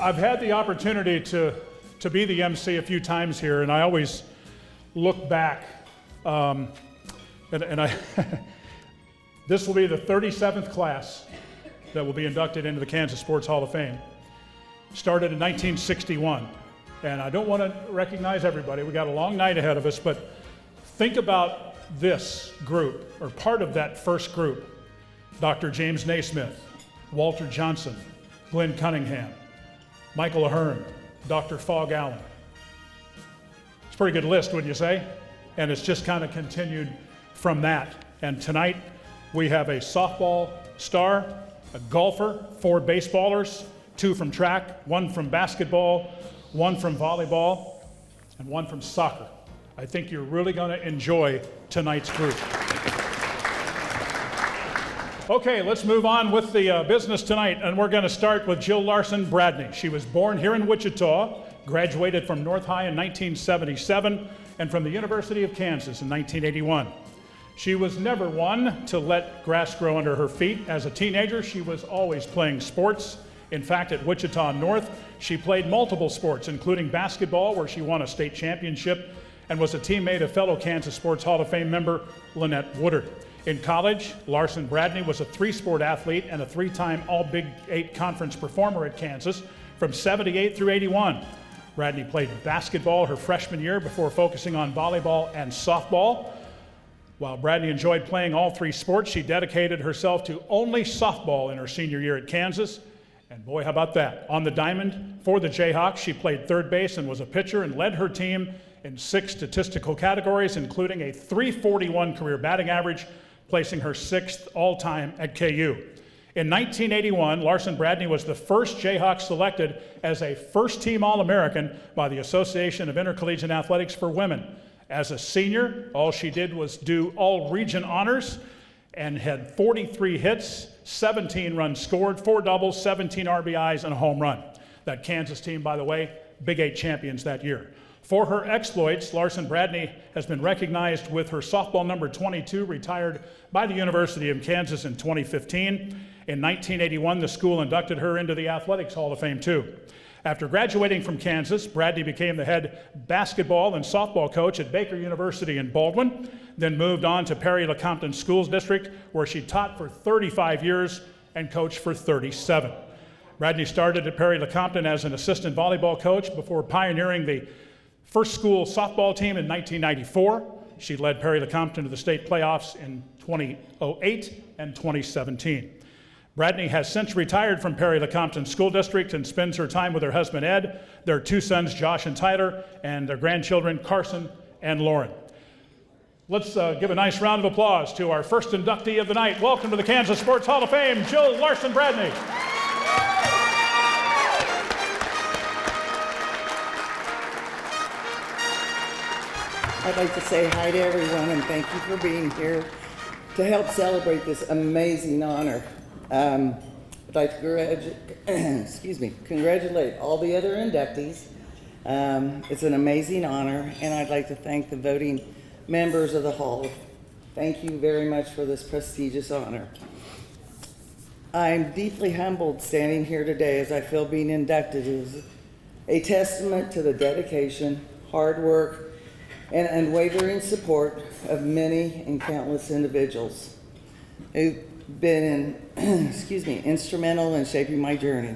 I've had the opportunity to be the MC a few times here, and I always look back, and I this will be the 37th class that will be inducted into the Kansas Sports Hall of Fame. Started in 1961, and I don't want to recognize everybody. We got a long night ahead of us, but think about this group, or part of that first group. Dr. James Naismith, Walter Johnson, Glenn Cunningham, Michael Ahern, Dr. Fogg Allen. It's a pretty good list, wouldn't you say? And it's just kind of continued from that. And tonight we have a softball star, a golfer, 4 baseballers, 2 from track, 1 from basketball, 1 from volleyball, and 1 from soccer. I think you're really going to enjoy tonight's group. Okay, let's move on with the business tonight, and we're going to start with Jill LARSON BRADNEY. She was born here in Wichita, graduated from North High in 1977, and from the University of Kansas in 1981. She was never one to let grass grow under her feet. As a teenager, she was always playing sports. In fact, at Wichita North, she played multiple sports, including basketball, where she won a state championship, and was a teammate of fellow Kansas Sports Hall of Fame member Lynette Woodard. In college, LARSON BRADNEY was a 3-sport athlete and a 3-time All-Big 8 Conference performer at Kansas from 78 through 81. BRADNEY played basketball her freshman year before focusing on volleyball and softball. While BRADNEY enjoyed playing all 3 sports, she dedicated herself to only softball in her senior year at Kansas. And boy, how about that? On the diamond for the Jayhawks, she played third base and was a pitcher and led her team in 6 statistical categories, including a .341 career batting average, placing her 6th all-time at KU. In 1981, LARSON BRADNEY was the first Jayhawk selected as a first-team All-American by the Association of Intercollegiate Athletics for Women. As a senior, all she did was do all-region honors and had 43 hits, 17 runs scored, 4 doubles, 17 RBIs, and a home run. That Kansas team, by the way, Big 8 champions that year. For her exploits, LARSON BRADNEY has been recognized with her softball number 22, retired by the University of Kansas in 2015. In 1981, the school inducted her into the Athletics Hall of Fame, too. After graduating from Kansas, BRADNEY became the head basketball and softball coach at Baker University in Baldwin, then moved on to Perry-LeCompton Schools District, where she taught for 35 years and coached for 37. BRADNEY started at Perry-LeCompton as an assistant volleyball coach before pioneering the first school softball team in 1994. She led Perry-LeCompton to the state playoffs in 2008 and 2017. BRADNEY has since retired from Perry-LeCompton School District and spends her time with her husband, Ed, their 2 sons, Josh and Tyler, and their grandchildren, Carson and Lauren. Let's give a nice round of applause to our first inductee of the night. Welcome to the Kansas Sports Hall of Fame, Jill LARSON BRADNEY. I'd like to say hi to everyone and thank you for being here to help celebrate this amazing honor. I'd like to congratulate all the other inductees. It's an amazing honor, and I'd like to thank the voting members of the Hall. Thank you very much for this prestigious honor. I'm deeply humbled standing here today as I feel being inducted is a testament to the dedication, hard work, and unwavering support of many and countless individuals who've been instrumental in shaping my journey.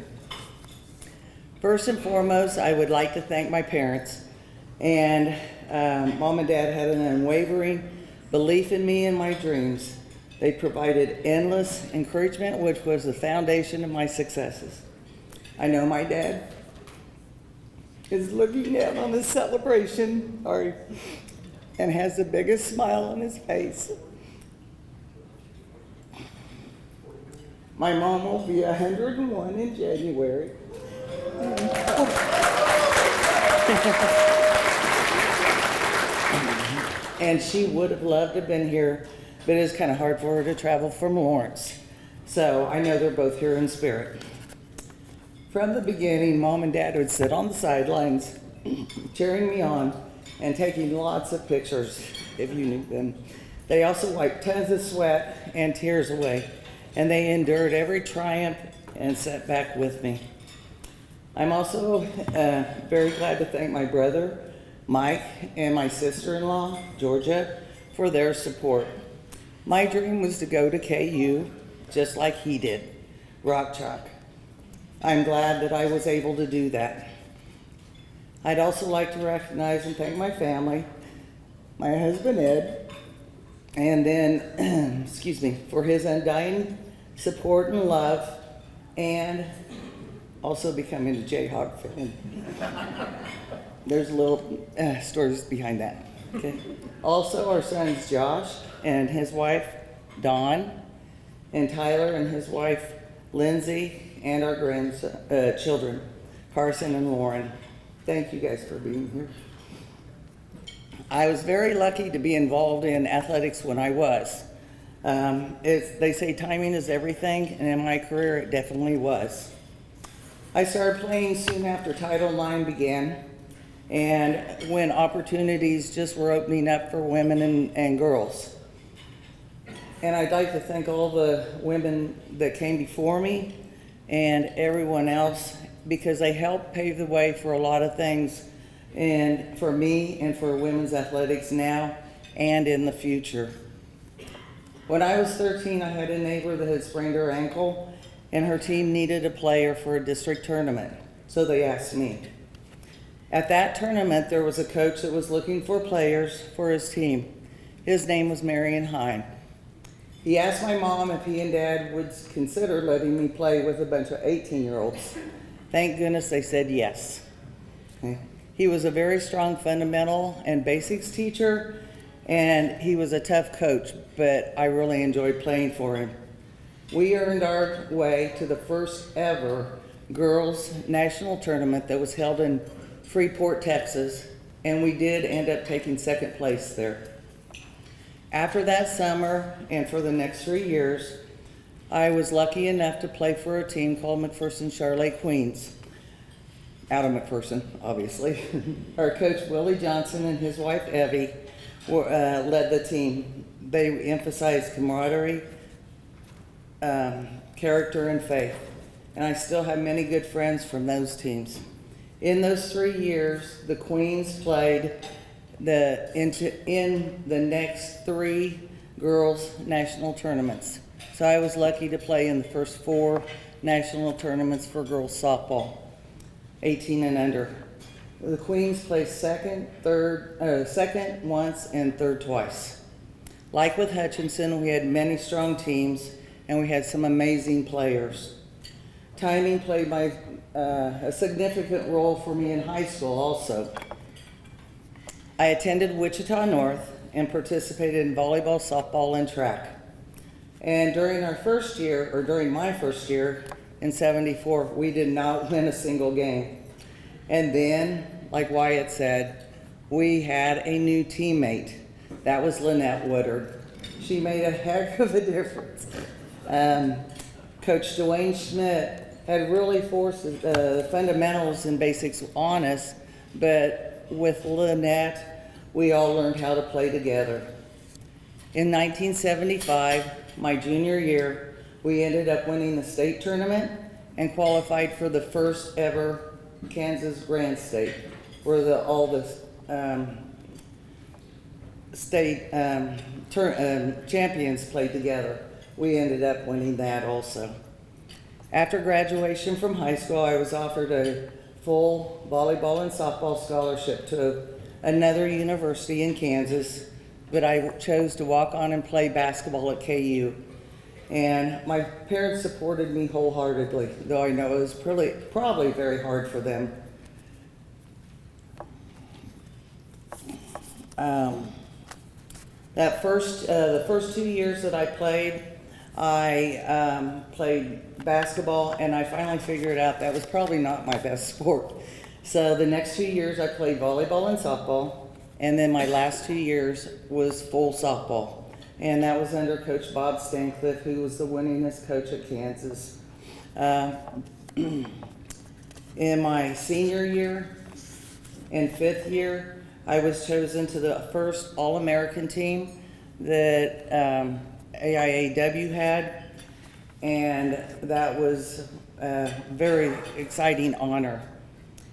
First and foremost, I would like to thank my parents. And Mom and Dad had an unwavering belief in me and my dreams. They provided endless encouragement, which was the foundation of my successes. I know my dad is looking down on this celebration, and has the biggest smile on his face. My mom will be 101 in January. And she would have loved to have been here, but it's kind of hard for her to travel from Lawrence. So I know they're both here in spirit. From the beginning, Mom and Dad would sit on the sidelines, cheering me on and taking lots of pictures, if you knew them. They also wiped tons of sweat and tears away, and they endured every triumph and setback with me. I'm also very glad to thank my brother, Mike, and my sister-in-law, Georgia, for their support. My dream was to go to KU, just like he did, Rock Chalk. I'm glad that I was able to do that. I'd also like to recognize and thank my family, my husband Ed, and then, excuse me, for his undying support and love, and also becoming a Jayhawk fan. There's a little stories behind that, okay? Also, our sons Josh and his wife Dawn, and Tyler and his wife Lindsay, and our grandchildren Carson and Lauren. Thank you guys for being here. I was very lucky to be involved in athletics when I was. They say timing is everything, and in my career it definitely was. I started playing soon after Title IX began, and when opportunities just were opening up for women and girls. And I'd like to thank all the women that came before me and everyone else, because they helped pave the way for a lot of things, and for me and for women's athletics now and in the future. When I was 13, I had a neighbor that had sprained her ankle, and her team needed a player for a district tournament, so they asked me. At that tournament, there was a coach that was looking for players for his team. His name was Marion Hine. He asked my mom if he and dad would consider letting me play with a bunch of 18-year-olds. Thank goodness they said yes. He was a very strong fundamental and basics teacher, and he was a tough coach, but I really enjoyed playing for him. We earned our way to the first ever girls national tournament that was held in Freeport, Texas, and we did end up taking second place there. After that summer, and for the next 3 years, I was lucky enough to play for a team called McPherson Charlotte Queens, out of McPherson, obviously. Our coach, Willie Johnson, and his wife, Evie, led the team. They emphasized camaraderie, character, and faith. And I still have many good friends from those teams. In those 3 years, the Queens played in the next 3 girls' national tournaments. So I was lucky to play in the first 4 national tournaments for girls softball, 18 and under. The Queens placed second once and third twice. Like with Hutchinson, we had many strong teams, and we had some amazing players. Timing played a significant role for me in high school also. I attended Wichita North and participated in volleyball, softball, and track. And during my first year in '74, we did not win a single game. And then, like Wyatt said, we had a new teammate. That was Lynette Woodard. She made a heck of a difference. Coach Dwayne Schmidt had really forced the fundamentals and basics on us, but with Lynette, we all learned how to play together. In 1975, my junior year, we ended up winning the state tournament and qualified for the first ever Kansas Grand State, where all the state champions played together. We ended up winning that also. After graduation from high school, I was offered a full volleyball and softball scholarship to another university in Kansas, but I chose to walk on and play basketball at KU. And my parents supported me wholeheartedly, though I know it was probably very hard for them. The first 2 years that I played basketball, and I finally figured out that was probably not my best sport. So the next 2 years I played volleyball and softball, and then my last 2 years was full softball. And that was under Coach Bob Stancliffe, who was the winningest coach at Kansas. In my senior year and 5th year, I was chosen to the first All-American team that AIAW had, and that was a very exciting honor.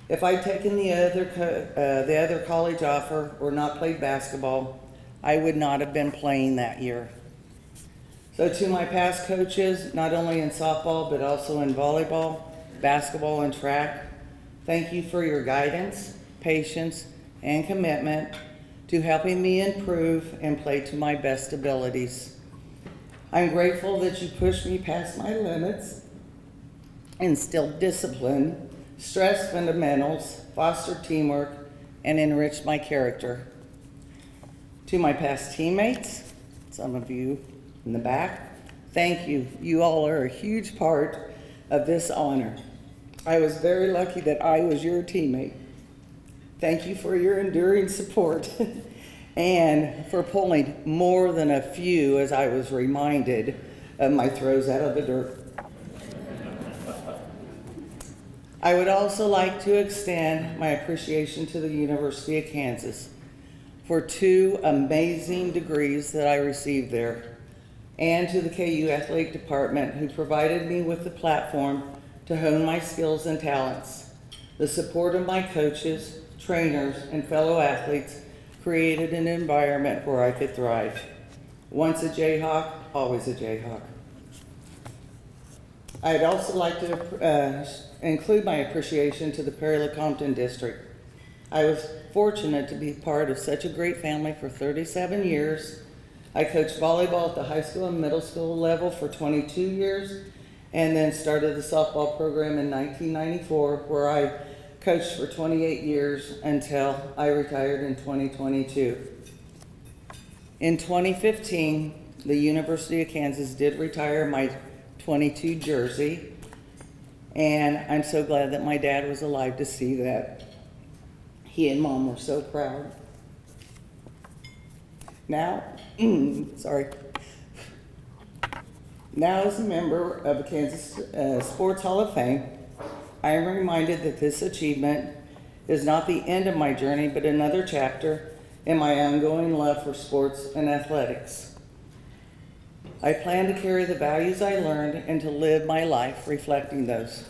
If I'd taken the other college offer or not played basketball, I would not have been playing that year. So to my past coaches, not only in softball, but also in volleyball, basketball, and track, thank you for your guidance, patience, and commitment to helping me improve and play to my best abilities. I'm grateful that you pushed me past my limits, instilled discipline, stressed fundamentals, fostered teamwork, and enriched my character. To my past teammates, some of you in the back, thank you. You all are a huge part of this honor. I was very lucky that I was your teammate. Thank you for your enduring support and for pulling more than a few as I was reminded of my throws out of the dirt. I would also like to extend my appreciation to the University of Kansas for 2 amazing degrees that I received there, and to the KU Athletic Department, who provided me with the platform to hone my skills and talents. The support of my coaches, trainers, and fellow athletes created an environment where I could thrive. Once a Jayhawk, always a Jayhawk. I'd also like to include my appreciation to the Perry-Lecompton District. I was fortunate to be part of such a great family for 37 years. I coached volleyball at the high school and middle school level for 22 years, and then started the softball program in 1994, where I coached for 28 years until I retired in 2022. In 2015, the University of Kansas did retire my 22 jersey, and I'm so glad that my dad was alive to see that. He and Mom were so proud. Now, Now, as a member of the Kansas Sports Hall of Fame, I am reminded that this achievement is not the end of my journey, but another chapter in my ongoing love for sports and athletics. I plan to carry the values I learned and to live my life reflecting those.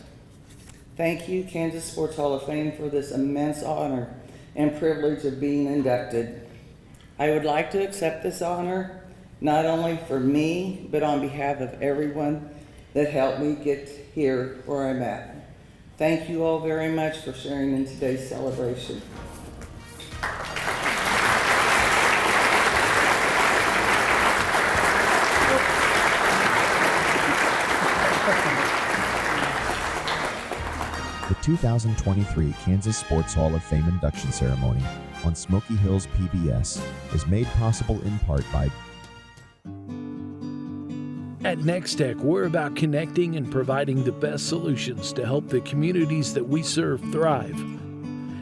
Thank you, Kansas Sports Hall of Fame, for this immense honor and privilege of being inducted. I would like to accept this honor not only for me, but on behalf of everyone that helped me get here where I'm at. Thank you all very much for sharing in today's celebration. The 2023 Kansas Sports Hall of Fame Induction Ceremony on Smoky Hills PBS is made possible in part by At Nextech, we're about connecting and providing the best solutions to help the communities that we serve thrive.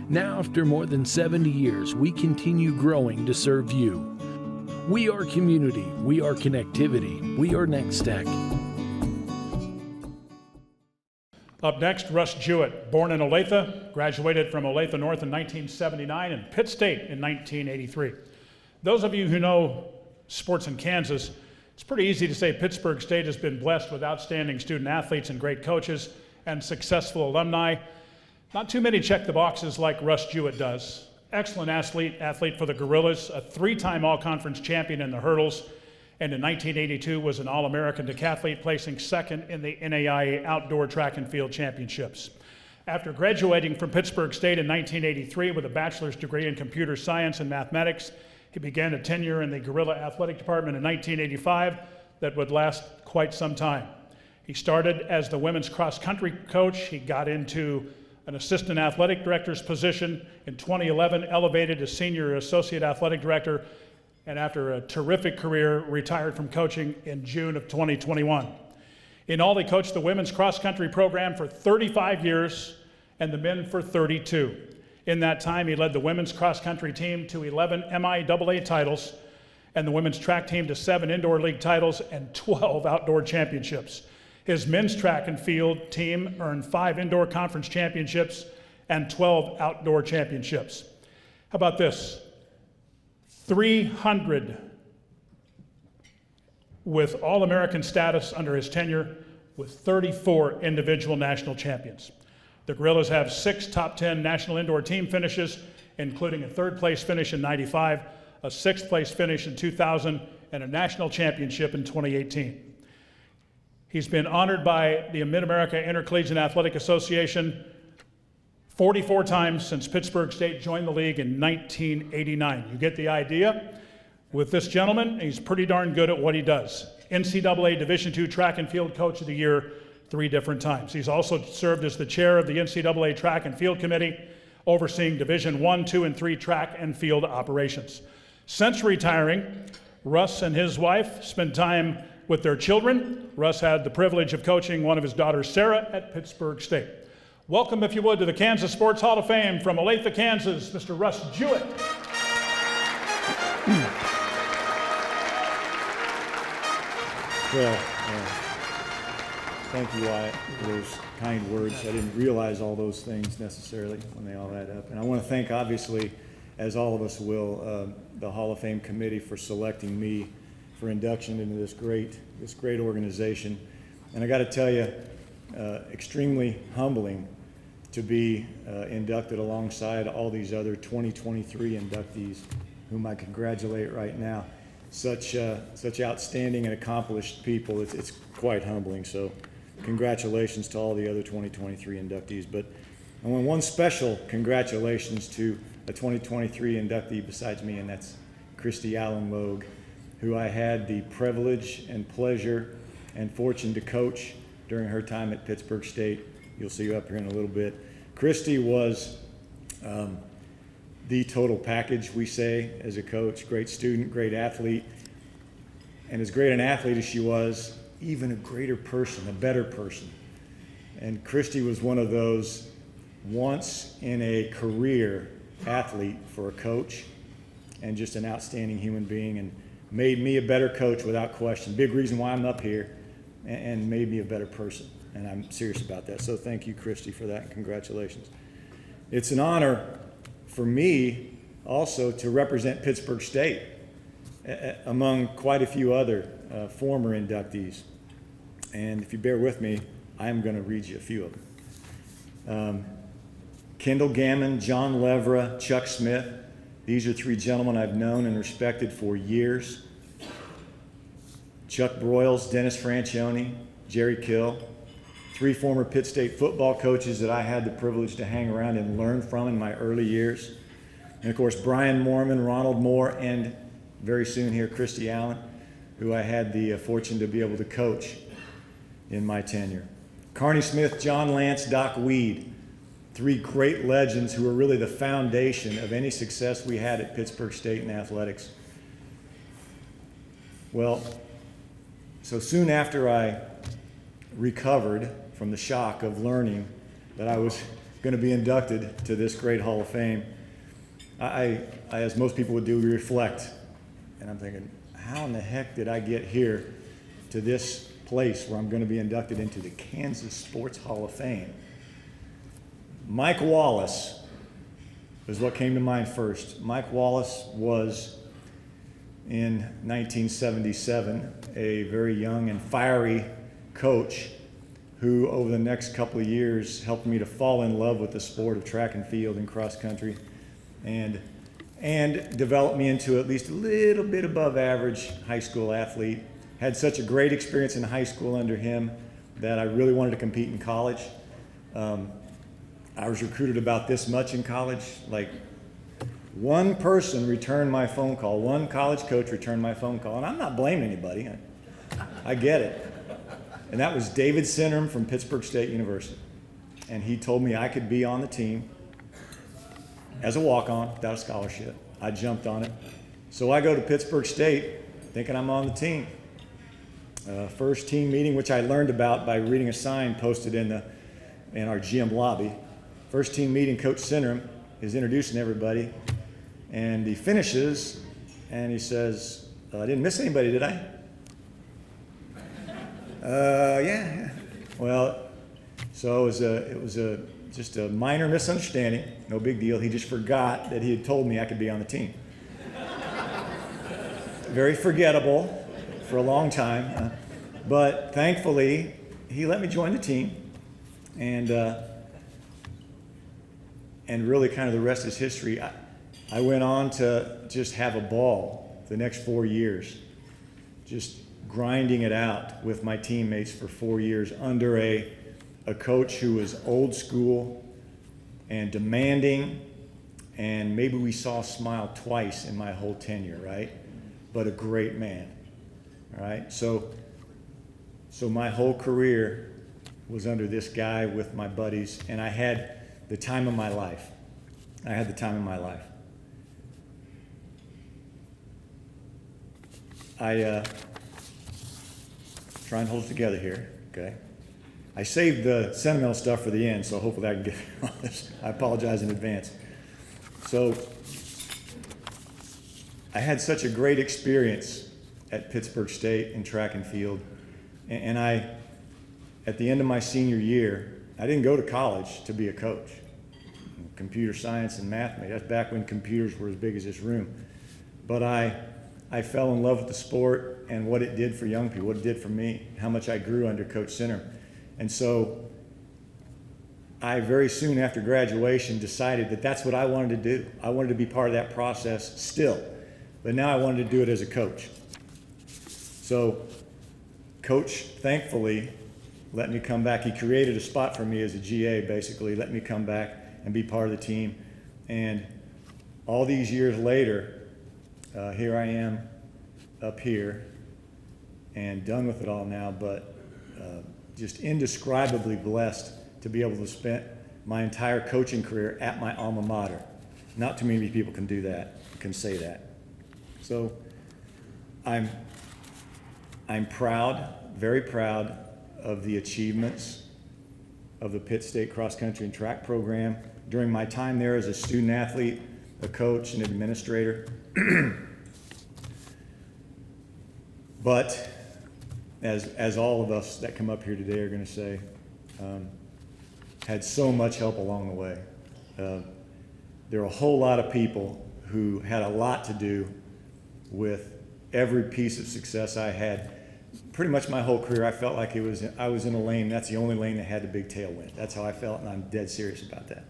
Now, after more than 70 years, we continue growing to serve you. We are community, we are connectivity, we are Nextech. Up next, Russ Jewett, born in Olathe, graduated from Olathe North in 1979 and Pitt State in 1983. Those of you who know sports in Kansas, it's pretty easy to say Pittsburg State has been blessed with outstanding student athletes and great coaches and successful alumni. Not too many check the boxes like Russ Jewett does. Excellent athlete for the Gorillas, a 3-time all-conference champion in the hurdles, and in 1982 was an All-American decathlete, placing second in the NAIA Outdoor Track and Field Championships. After graduating from Pittsburg State in 1983 with a bachelor's degree in computer science and mathematics, he began a tenure in the Gorilla Athletic Department in 1985 that would last quite some time. He started as the women's cross-country coach. He got into an assistant athletic director's position. In 2011, elevated to senior associate athletic director, and after a terrific career, retired from coaching in June of 2021. In all, he coached the women's cross-country program for 35 years and the men for 32. In that time, he led the women's cross-country team to 11 MIAA titles and the women's track team to 7 indoor league titles and 12 outdoor championships. His men's track and field team earned 5 indoor conference championships and 12 outdoor championships. How about this? 300 with All-American status under his tenure, with 34 individual national champions. The Gorillas have 6 top 10 national indoor team finishes, including a 3rd place finish in '95, a 6th place finish in 2000, and a national championship in 2018. He's been honored by the Mid-America Intercollegiate Athletic Association 44 times since Pittsburg State joined the league in 1989. You get the idea? With this gentleman, he's pretty darn good at what he does. NCAA Division II Track and Field Coach of the Year 3 different times. He's also served as the chair of the NCAA Track and Field Committee, overseeing Division I, II, and III track and field operations. Since retiring, Russ and his wife spent time with their children. Russ had the privilege of coaching one of his daughters, Sarah, at Pittsburg State. Welcome, if you would, to the Kansas Sports Hall of Fame from Olathe, Kansas, Mr. Russ Jewett. Well, thank you, Wyatt, for those kind words. I didn't realize all those things necessarily when they all add up. And I want to thank, obviously, as all of us will, the Hall of Fame committee for selecting me for induction into this great organization. And I got to tell you, extremely humbling to be inducted alongside all these other 2023 inductees, whom I congratulate right now. Such outstanding and accomplished people. It's quite humbling. So congratulations to all the other 2023 inductees. But I want one special congratulations to a 2023 inductee besides me, and that's CHRISTIE ALLEN LOGUE, who I had the privilege and pleasure and fortune to coach during her time at Pittsburg State. You'll see her up here in a little bit. CHRISTIE was the total package, we say, as a coach. Great student, great athlete. And as great an athlete as she was, even a greater person, a better person. And CHRISTIE was one of those once in a career athlete for a coach, and just an outstanding human being, and made me a better coach without question. Big reason why I'm up here, and made me a better person. And I'm serious about that. So thank you, CHRISTIE, for that, and congratulations. It's an honor for me also to represent Pittsburg State among quite a few other former inductees. And if you bear with me, I'm going to read you a few of them. Kendall Gammon, John Levra, Chuck Smith. These are 3 gentlemen I've known and respected for years. Chuck Broyles, Dennis Francione, Jerry Kill. 3 former Pitt State football coaches that I had the privilege to hang around and learn from in my early years. And of course, Brian Mormon, Ronald Moore, and very soon here, CHRISTIE Allen, who I had the fortune to be able to coach in my tenure. Carney Smith, John Lance, Doc Weed. 3 great legends who are really the foundation of any success we had at Pittsburg State in athletics. Well, so soon after I recovered from the shock of learning that I was going to be inducted to this great Hall of Fame, I, as most people would do, reflect. And I'm thinking, how in the heck did I get here to this place where I'm going to be inducted into the Kansas Sports Hall of Fame? Mike Wallace was what came to mind first. Mike Wallace was, in 1977, a very young and fiery coach who, over the next couple of years, helped me to fall in love with the sport of track and field and cross country, and developed me into at least a little bit above average high school athlete. Had such a great experience in high school under him that I really wanted to compete in college. I was recruited about this much in college. Like, one person returned my phone call, one college coach returned my phone call, and I'm not blaming anybody. I get it. And that was David Sinnerm from Pittsburg State University. And he told me I could be on the team as a walk-on without a scholarship. I jumped on it. So I go to Pittsburg State thinking I'm on the team. First team meeting, which I learned about by reading a sign posted in our gym lobby. First team meeting, Coach Sinnerm is introducing everybody, and he finishes, and he says, I didn't miss anybody, did I? Yeah. Well, so it was just a minor misunderstanding, no big deal. He just forgot that he had told me I could be on the team. Very forgettable for a long time, but thankfully he let me join the team, and and really kind of the rest is history. I went on to just have a ball the next 4 years, just grinding it out with my teammates for 4 years under a coach who was old school and demanding, and maybe we saw a smile twice in my whole tenure, right? But a great man, all right? So my whole career was under this guy with my buddies, and I had the time of my life. I had the time of my life. Try and hold it together here, okay? I saved the sentimental stuff for the end, so hopefully I can get all this. I apologize in advance. So I had such a great experience at Pittsburg State in track and field, and at the end of my senior year, I didn't go to college to be a coach. Computer science and math, that's back when computers were as big as this room. But I fell in love with the sport and what it did for young people, what it did for me, how much I grew under Coach Sinner. And so I very soon after graduation decided that that's what I wanted to do. I wanted to be part of that process still, but now I wanted to do it as a coach. So Coach, thankfully, let me come back. He created a spot for me as a GA, basically, let me come back and be part of the team. And all these years later, here I am up here and done with it all now, but just indescribably blessed to be able to spend my entire coaching career at my alma mater. Not too many people can do that, can say that. So I'm proud, very proud of the achievements of the Pitt State cross country and track program during my time there as a student athlete, a coach, and administrator. But as all of us that come up here today are going to say, had so much help along the way. There are a whole lot of people who had a lot to do with every piece of success I had. Pretty much my whole career, I felt like I was in a lane, that's the only lane that had the big tailwind. That's how I felt, and I'm dead serious about that.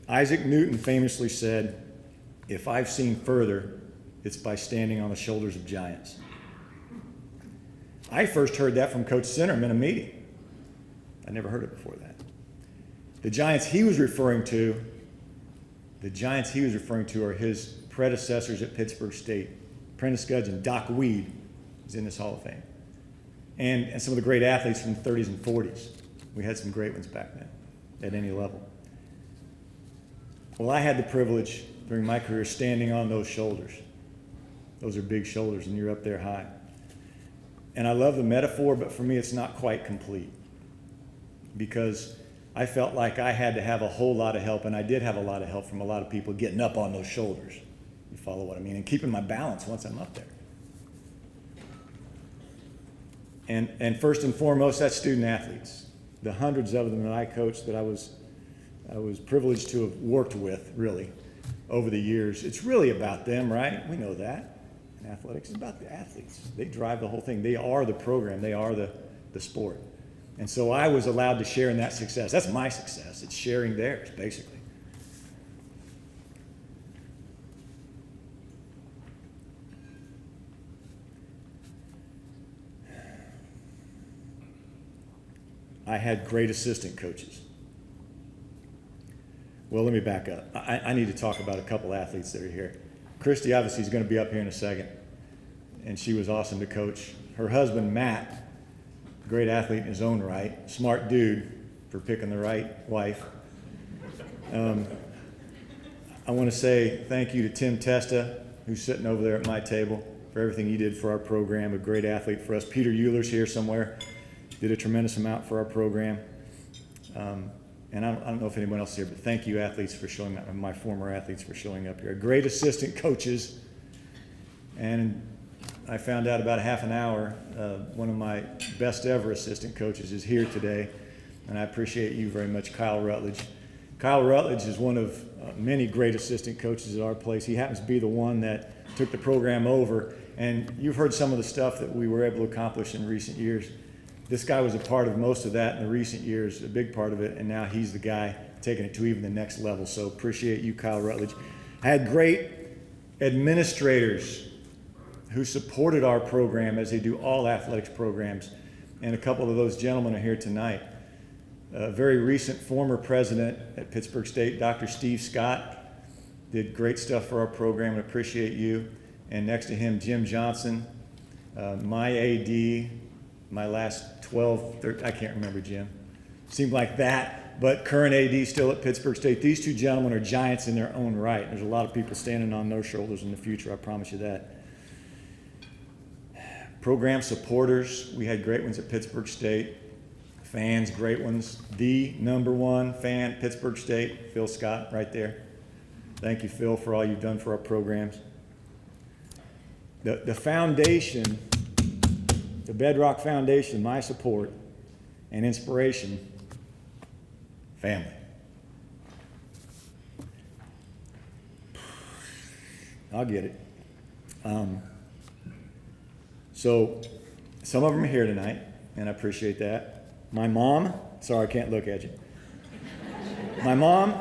Isaac Newton famously said, "If I've seen further, it's by standing on the shoulders of giants." I first heard that from Coach Sinnerman in a meeting. I never heard it before that. The giants he was referring to are his predecessors at Pittsburg State. Prentice Gudgeon, Doc Weed is in this Hall of Fame. And some of the great athletes from the 30s and 40s. We had some great ones back then at any level. Well, I had the privilege during my career standing on those shoulders. Those are big shoulders, and you're up there high. And I love the metaphor, but for me it's not quite complete, because I felt like I had to have a whole lot of help, and I did have a lot of help from a lot of people getting up on those shoulders. You follow what I mean? And keeping my balance once I'm up there. And first and foremost, that's student athletes. The hundreds of them that I coached, that I was privileged to have worked with, really, over the years. It's really about them, right? We know that. In athletics, it's about the athletes. They drive the whole thing. They are the program. They are the sport. And so I was allowed to share in that success. That's my success. It's sharing theirs, basically. I had great assistant coaches. Well, let me back up. I need to talk about a couple athletes that are here. Christy obviously is going to be up here in a second, and she was awesome to coach. Her husband, Matt, great athlete in his own right, smart dude for picking the right wife. I want to say thank you to Tim Testa, who's sitting over there at my table, for everything he did for our program, a great athlete for us. Peter Euler's here somewhere, did a tremendous amount for our program. And I don't know if anyone else is here, but thank you, athletes, for showing up, my former athletes, for showing up here. Great assistant coaches. And I found out about a half an hour, one of my best ever assistant coaches is here today, and I appreciate you very much, Kyle Rutledge. Kyle Rutledge is one of many great assistant coaches at our place. He happens to be the one that took the program over, and you've heard some of the stuff that we were able to accomplish in recent years. this guy was a part of most of that in the recent years, a big part of it, and now he's the guy taking it to even the next level. So appreciate you, Kyle Rutledge. I had great administrators who supported our program as they do all athletics programs, and a couple of those gentlemen are here tonight. A very recent former president at Pittsburg State, Dr. Steve Scott, did great stuff for our program, and appreciate you. And next to him, Jim Johnson, my AD, my last 12, 13, I can't remember, Jim. Seemed like that, but current AD still at Pittsburg State. These two gentlemen are giants in their own right. There's a lot of people standing on those shoulders in the future, I promise you that. Program supporters, we had great ones at Pittsburg State. Fans, great ones. The #1 fan, Pittsburg State, Phil Scott, right there. Thank you, Phil, for all you've done for our programs. The foundation, the bedrock foundation, my support and inspiration, family. I'll get it. So some of them are here tonight, and I appreciate that. My mom, sorry, I can't look at you. My mom,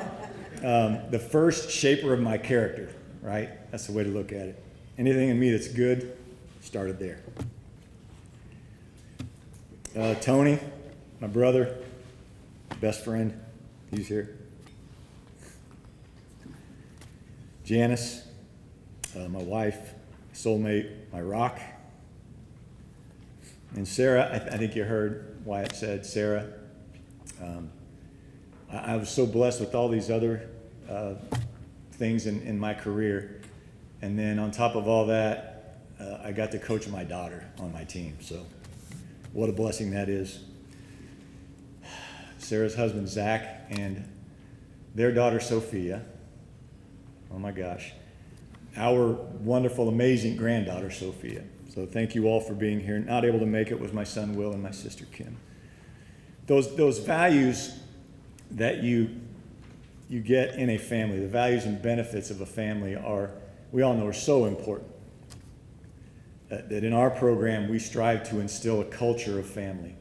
the first shaper of my character, right? That's the way to look at it. Anything in me that's good started there. Tony, my brother, best friend, he's here. Janice, my wife, soulmate, my rock. And Sarah, I think you heard Wyatt said, Sarah. I was so blessed with all these other things in my career. And then on top of all that, I got to coach my daughter on my team. So what a blessing that is. Sarah's husband, Zach, and their daughter, Sophia. Oh my gosh. Our wonderful, amazing granddaughter, Sophia. So thank you all for being here. Not able to make it was my son, Will, and my sister, Kim. Those values that you get in a family, the values and benefits of a family are, we all know, are so important. That in our program, we strive to instill a culture of family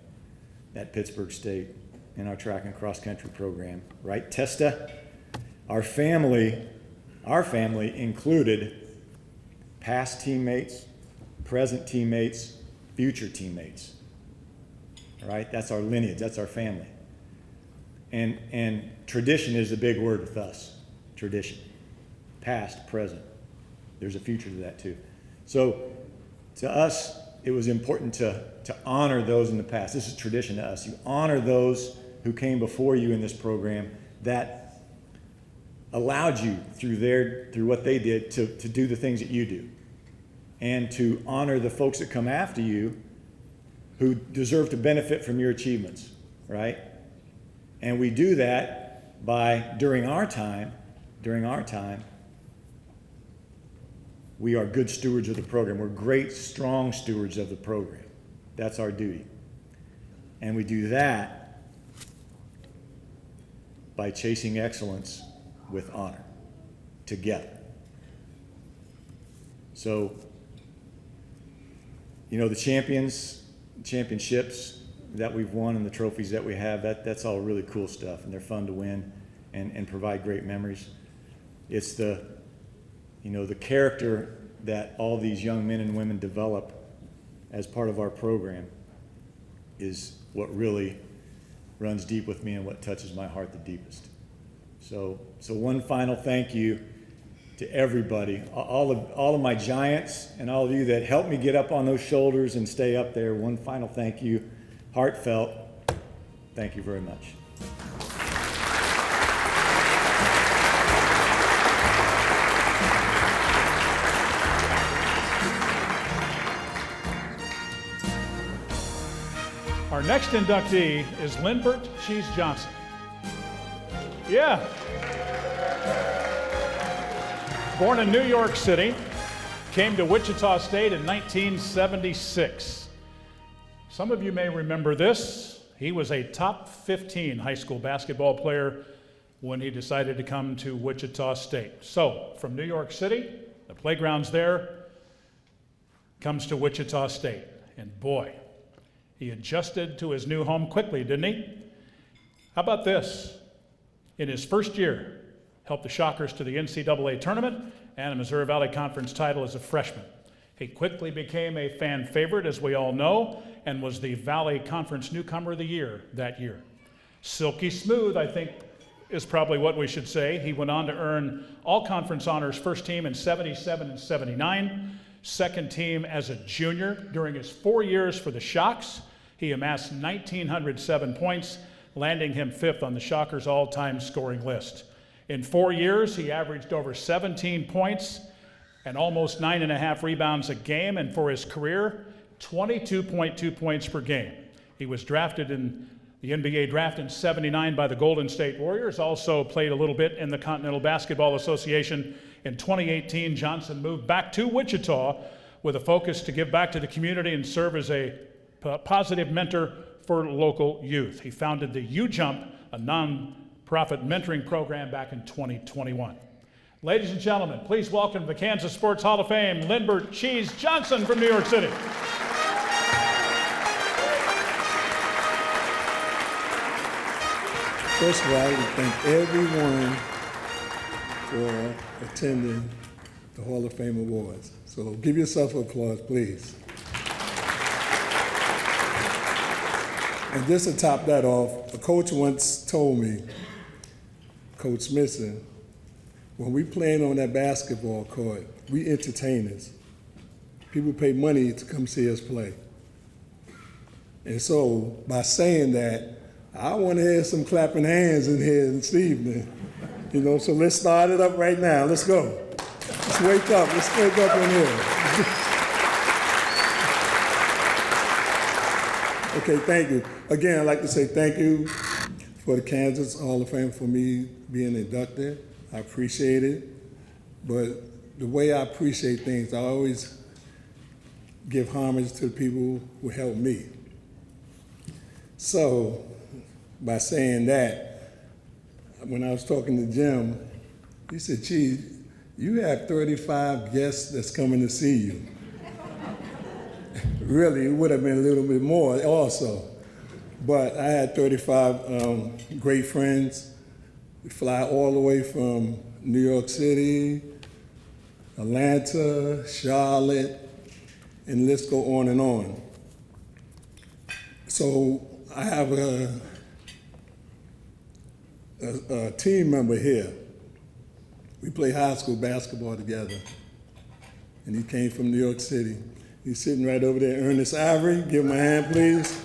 at Pittsburg State in our track and cross country program. Right, Testa? Our family included past teammates, present teammates, future teammates. All right, that's our lineage, that's our family. And tradition is a big word with us. Tradition. Past, present. There's a future to that too. So to us, it was important to honor those in the past. This is tradition to us. You honor those who came before you in this program that allowed you through what they did to do the things that you do. And to honor the folks that come after you who deserve to benefit from your achievements, right? And we do that by, during our time, we are good stewards of the program. We're great, strong stewards of the program. That's our duty. And we do that by chasing excellence with honor, together. So, you know, the championships that we've won and the trophies that we have, that's all really cool stuff, and they're fun to win and provide great memories. It's the character that all these young men and women develop as part of our program is what really runs deep with me and what touches my heart the deepest. So one final thank you to everybody, all of my giants and all of you that helped me get up on those shoulders and stay up there. One final thank you, heartfelt. Thank you very much. Our next inductee is Lynbert Cheese Johnson. Yeah. Born in New York City, came to Wichita State in 1976. Some of you may remember this. He was a top 15 high school basketball player when he decided to come to Wichita State. So, from New York City, the playground's there, comes to Wichita State. And boy, He adjusted to his new home quickly, didn't he? How about this? In his first year, helped the Shockers to the NCAA tournament and a Missouri Valley Conference title as a freshman. He quickly became a fan favorite, as we all know, and was the Valley Conference Newcomer of the Year that year. Silky smooth, I think, is probably what we should say. He went on to earn all-conference honors, first team in 77 and 79, second team as a junior. During his 4 years for the Shocks, he amassed 1,907 points, landing him fifth on the Shockers' all-time scoring list. In 4 years, he averaged over 17 points and almost 9.5 rebounds a game, and for his career, 22.2 points per game. He was drafted in the NBA draft in '79 by the Golden State Warriors, also played a little bit in the Continental Basketball Association. In 2018, Johnson moved back to Wichita with a focus to give back to the community and serve as a positive mentor for local youth. He founded the U-Jump, a non-profit mentoring program, back in 2021. Ladies and gentlemen, please welcome to the Kansas Sports Hall of Fame, Lynbert "Cheese" Johnson from New York City. First of all, I would thank everyone for attending the Hall of Fame Awards. So give yourself an applause, please. And just to top that off, a coach once told me, Coach Smithson, when we playing on that basketball court, we entertainers. People pay money to come see us play. And so by saying that, I want to hear some clapping hands in here this evening. You know, so let's start it up right now. Let's go. Let's wake up. Let's wake up in here. Okay, thank you. Again, I'd like to say thank you for the Kansas Hall of Fame for me being inducted. I appreciate it, but the way I appreciate things, I always give homage to the people who helped me. So, by saying that, when I was talking to Jim, he said, "Gee, you have 35 guests that's coming to see you." Really, it would have been a little bit more also, but I had 35 great friends. We fly all the way from New York City, Atlanta, Charlotte, and let's go on and on. So I have a team member here. We play high school basketball together, and he came from New York City. He's sitting right over there, Ernest Ivory. Give him a hand, please.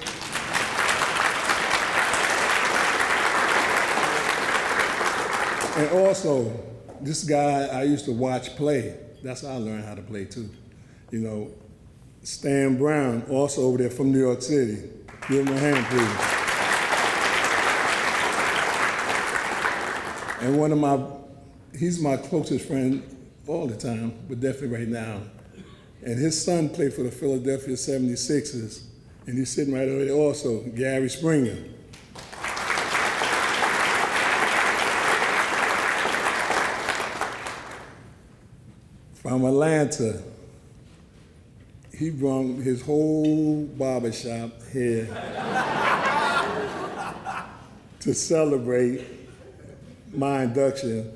And also, this guy I used to watch play. That's how I learned how to play too. You know, Stan Brown, also over there from New York City. Give him a hand, please. And he's my closest friend all the time, but definitely right now. And his son played for the Philadelphia 76ers, and he's sitting right over there also, Gary Springer. From Atlanta, he brought his whole barbershop here to celebrate my induction.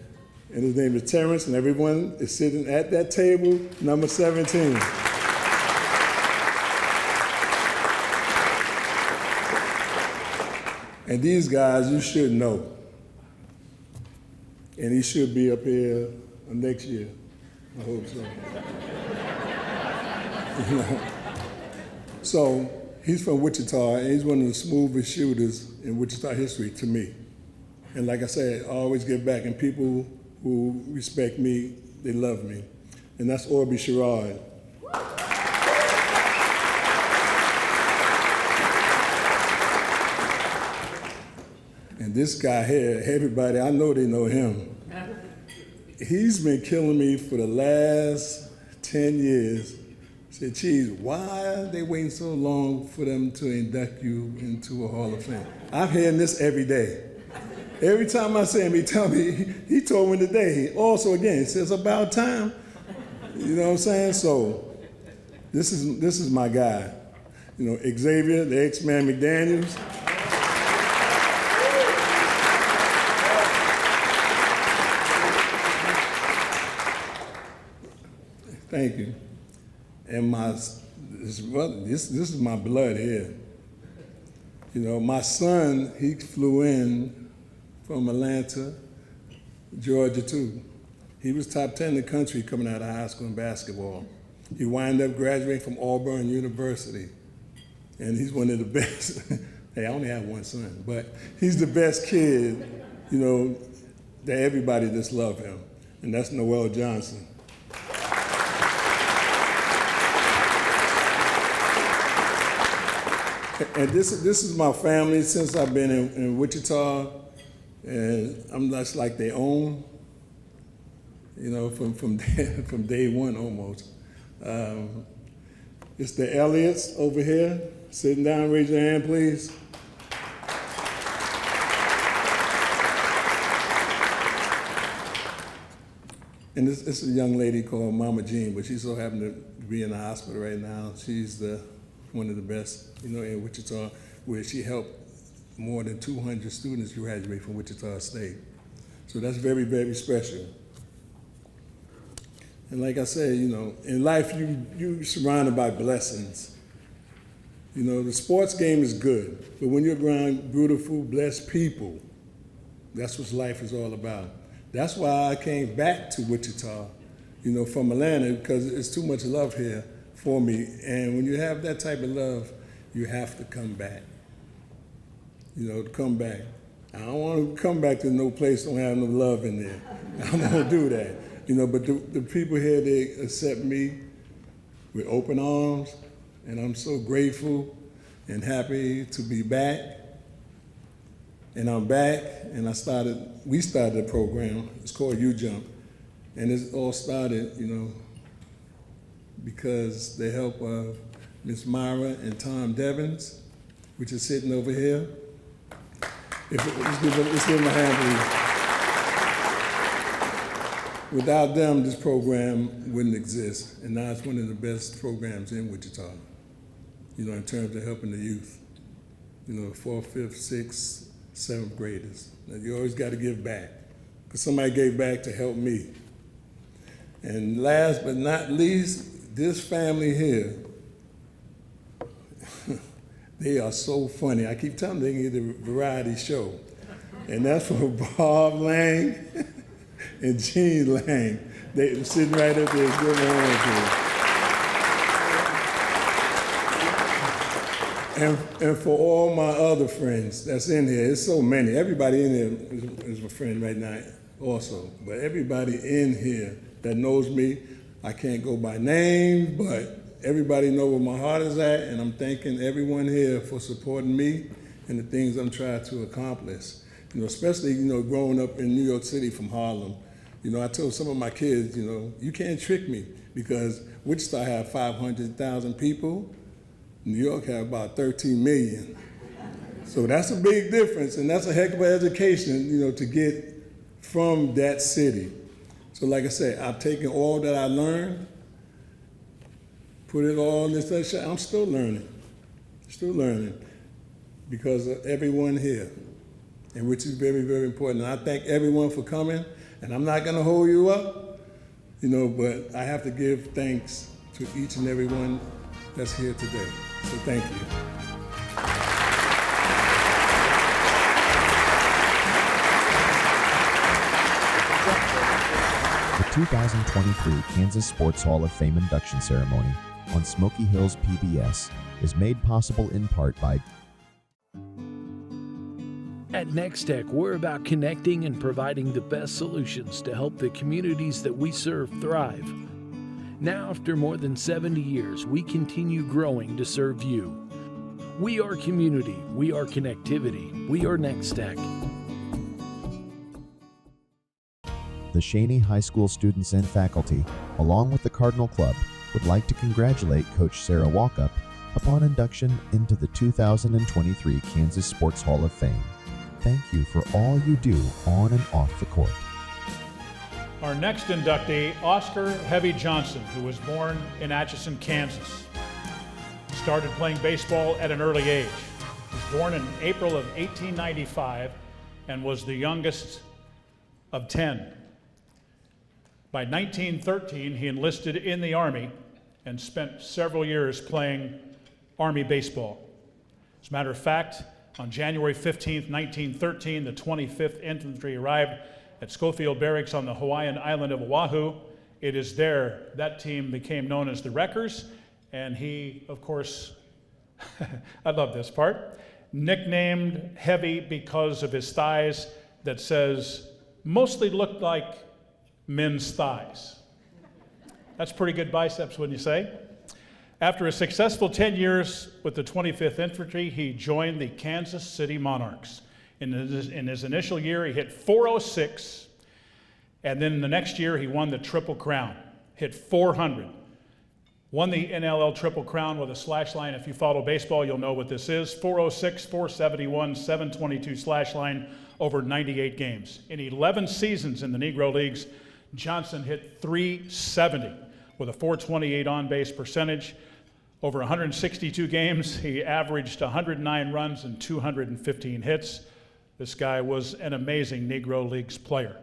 And his name is Terrence, and everyone is sitting at that table, number 17. And these guys you should know. And he should be up here next year. I hope so. So he's from Wichita, and he's one of the smoothest shooters in Wichita history to me. And like I said, I always give back, and people who respect me, they love me. And that's Orby Sherrod. And this guy here, everybody, I know they know him. He's been killing me for the last 10 years. Said, "Cheese, why are they waiting so long for them to induct you into a Hall of Fame?" I'm hearing this every day. Every time I see him, he tell me, he told me today, also again, he says, "About time." You know what I'm saying? So this is my guy. You know, Xavier, the X-Man McDaniels. Thank you. And this is my blood here. You know, my son, he flew in from Atlanta, Georgia too. He was top 10 in the country coming out of high school in basketball. He wound up graduating from Auburn University. And he's one of the best. Hey, I only have one son, but he's the best kid, you know, that everybody just love him. And that's Noel Johnson. And this is my family since I've been in Wichita, and I'm just like their own, you know, from day one almost. It's the Elliots over here. Sitting down, raise your hand, please. And it's a young lady called Mama Jean, but she so happened to be in the hospital right now. She's one of the best, you know, in Wichita, where she helped more than 200 students graduate from Wichita State. So that's very, very special. And like I said, you know, in life, you're surrounded by blessings. You know, the sports game is good, but when you're around beautiful, blessed people, that's what life is all about. That's why I came back to Wichita, you know, from Atlanta, because it's too much love here for me. And when you have that type of love, you have to come back. You know, to come back. I don't want to come back to no place that don't have no love in there. I'm gonna do that. You know, but the people here, they accept me with open arms, and I'm so grateful and happy to be back. And I'm back, and we started a program, it's called U-Jump. And it all started, you know, because the help of Miss Myra and Tom Devins, which is sitting over here. Let's give them a hand, please. Without them, this program wouldn't exist. And now it's one of the best programs in Wichita, you know, in terms of helping the youth. You know, 4th, 5th, 6th, 7th graders. Now, you always got to give back, because somebody gave back to help me. And last but not least, this family here, they are so funny. I keep telling them they need a variety show. And that's for Bob Lang and Gene Lang. They're sitting right up there. Give them a hand. And for all my other friends that's in here, it's so many. Everybody in here is my friend right now also. But everybody in here that knows me, I can't go by name, but everybody know where my heart is at, and I'm thanking everyone here for supporting me and the things I'm trying to accomplish. You know, especially, you know, growing up in New York City from Harlem. You know, I told some of my kids, you know, you can't trick me, because Wichita have 500,000 people. New York have about 13 million. So that's a big difference, and that's a heck of an education, you know, to get from that city. So like I said, I've taken all that I learned, put it all in this shit. I'm still learning, because of everyone here, and which is very, very important. And I thank everyone for coming, and I'm not gonna hold you up, you know, but I have to give thanks to each and every one that's here today. So thank you. The 2023 Kansas Sports Hall of Fame Induction Ceremony on Smoky Hills PBS is made possible in part by At NextTech, we're about connecting and providing the best solutions to help the communities that we serve thrive. Now, after more than 70 years, we continue growing to serve you. We are community, we are connectivity, we are NextTech. the Shaney High School students and faculty, along with the Cardinal Club, would like to congratulate Coach SARA LUNGREN upon induction into the 2023 Kansas Sports Hall of Fame. Thank you for all you do on and off the court. Our next inductee, Oscar Heavy Johnson, who was born in Atchison, Kansas. started playing baseball at an early age. He was born in April of 1895 and was the youngest of 10. By 1913, he enlisted in the Army and spent several years playing Army baseball. As a matter of fact, on January 15, 1913, the 25th Infantry arrived at Schofield Barracks on the Hawaiian island of Oahu. It is there that team became known as the Wreckers, and he, of course, I love this part, nicknamed Heavy because of his thighs that says, mostly looked like men's thighs. That's pretty good biceps, wouldn't you say? After a successful 10 years with the 25th Infantry, he joined the Kansas City Monarchs. In his initial year, he hit .406, and then the next year, he won the Triple Crown, hit .400. Won the NLL Triple Crown with a slash line. If you follow baseball, you'll know what this is. .406, .471, .722 slash line over 98 games. In 11 seasons in the Negro Leagues, Johnson hit .370 with a .428 on-base percentage. Over 162 games, he averaged 109 runs and 215 hits. This guy was an amazing Negro Leagues player.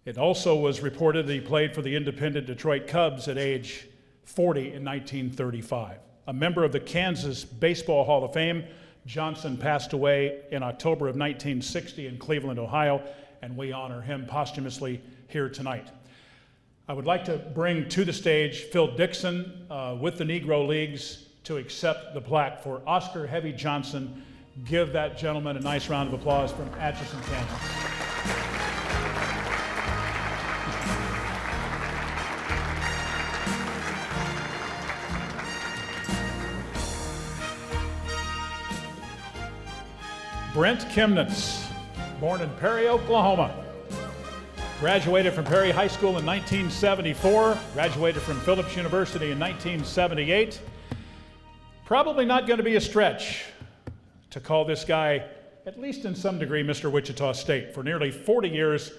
It also was reported that he played for the independent Detroit Cubs at age 40 in 1935. A member of the Kansas Baseball Hall of Fame, Johnson passed away in October of 1960 in Cleveland, Ohio, and we honor him posthumously here tonight. I would like to bring to the stage Phil Dixon with the Negro Leagues to accept the plaque for Oscar Heavy Johnson. Give that gentleman a nice round of applause from Atchison, Kansas. BRENT KEMNITZ, born in Perry, Oklahoma. Graduated from Perry High School in 1974, graduated from Phillips University in 1978. Probably not going to be a stretch to call this guy, at least in some degree, Mr. Wichita State. For nearly 40 years,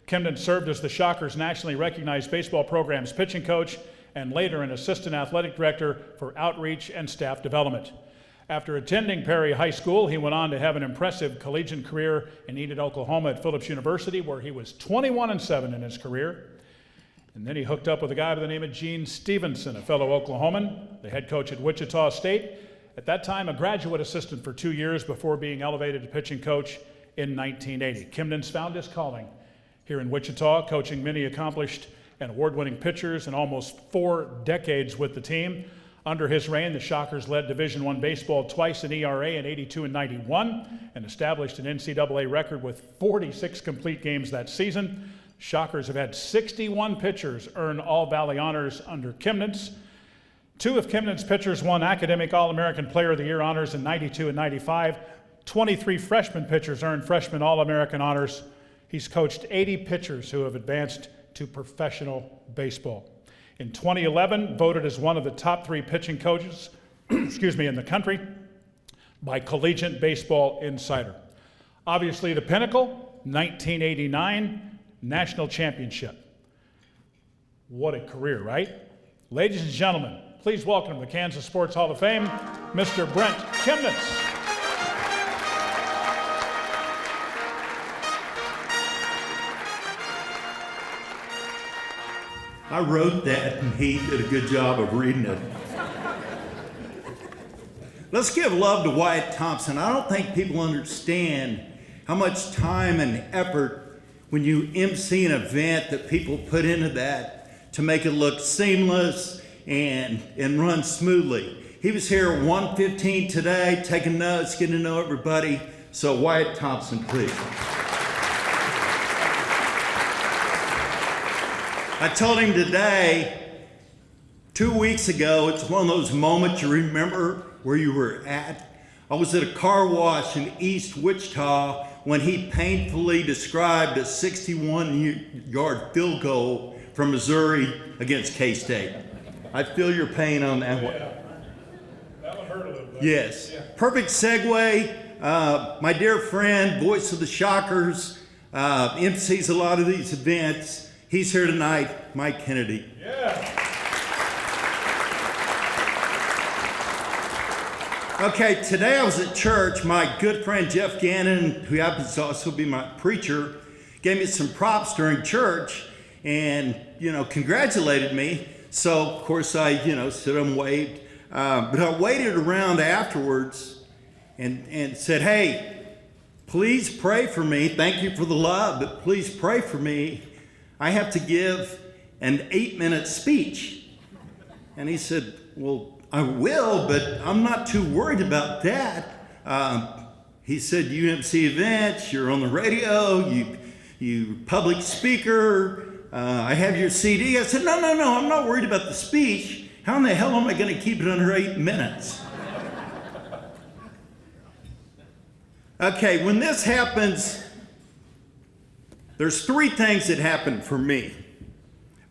Kemnitz served as the Shockers' nationally recognized baseball program's pitching coach and later an assistant athletic director for outreach and staff development. After attending Perry High School, he went on to have an impressive collegiate career in Enid, Oklahoma at Phillips University, where he was 21-7 in his career. And then he hooked up with a guy by the name of Gene Stevenson, a fellow Oklahoman, the head coach at Wichita State. At that time, a graduate assistant for 2 years before being elevated to pitching coach in 1980. Kemnitz found his calling here in Wichita, coaching many accomplished and award-winning pitchers and almost 4 decades with the team. Under his reign, the Shockers led Division I baseball twice in ERA in 82 and 91 and established an NCAA record with 46 complete games that season. Shockers have had 61 pitchers earn All-Valley honors under Kemnitz. 2 of Kemnitz's pitchers won Academic All-American Player of the Year honors in 92 and 95. 23 freshman pitchers earned Freshman All-American honors. He's coached 80 pitchers who have advanced to professional baseball. In 2011, voted as one of the top 3 pitching coaches, in the country by Collegiate Baseball Insider. Obviously the pinnacle, 1989 National Championship. What a career, right? Ladies and gentlemen, please welcome to the Kansas Sports Hall of Fame, Mr. BRENT KEMNITZ. I wrote that and he did a good job of reading it. Let's give love to Wyatt Thompson. I don't think people understand how much time and effort when you MC an event that people put into that to make it look seamless and run smoothly. He was here at 1:15 today, taking notes, getting to know everybody. So Wyatt Thompson, please. I told him today, 2 weeks ago, it's one of those moments you remember where you were at. I was at a car wash in East Wichita when he painfully described a 61-yard field goal from Missouri against K-State. I feel your pain on that one. Yeah. That one hurt a little bit. Yes. Yeah. Perfect segue. My dear friend, voice of the Shockers, MCs a lot of these events. He's here tonight, Mike Kennedy. Yeah. Okay, today I was at church. My good friend Jeff Gannon, who happens to also be my preacher, gave me some props during church and, congratulated me. So, of course, I, stood up and waved. But I waited around afterwards and said, hey, please pray for me. Thank you for the love, but please pray for me. I have to give an 8-minute speech. And he said, well, I will, but I'm not too worried about that. He said, you MC events, you're on the radio, you public speaker, I have your CD. I said, no, I'm not worried about the speech. How in the hell am I going to keep it under 8 minutes? Okay, when this happens, there's 3 things that happened for me.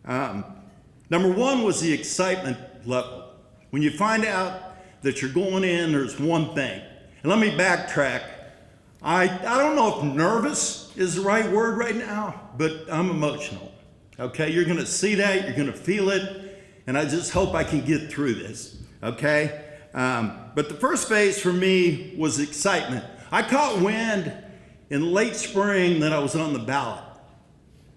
Number 1 was the excitement level. When you find out that you're going in, there's one thing. And let me backtrack. I don't know if nervous is the right word right now, but I'm emotional. Okay, you're gonna see that, you're gonna feel it, and I just hope I can get through this, okay? But the first phase for me was excitement. I caught wind in late spring that I was on the ballot.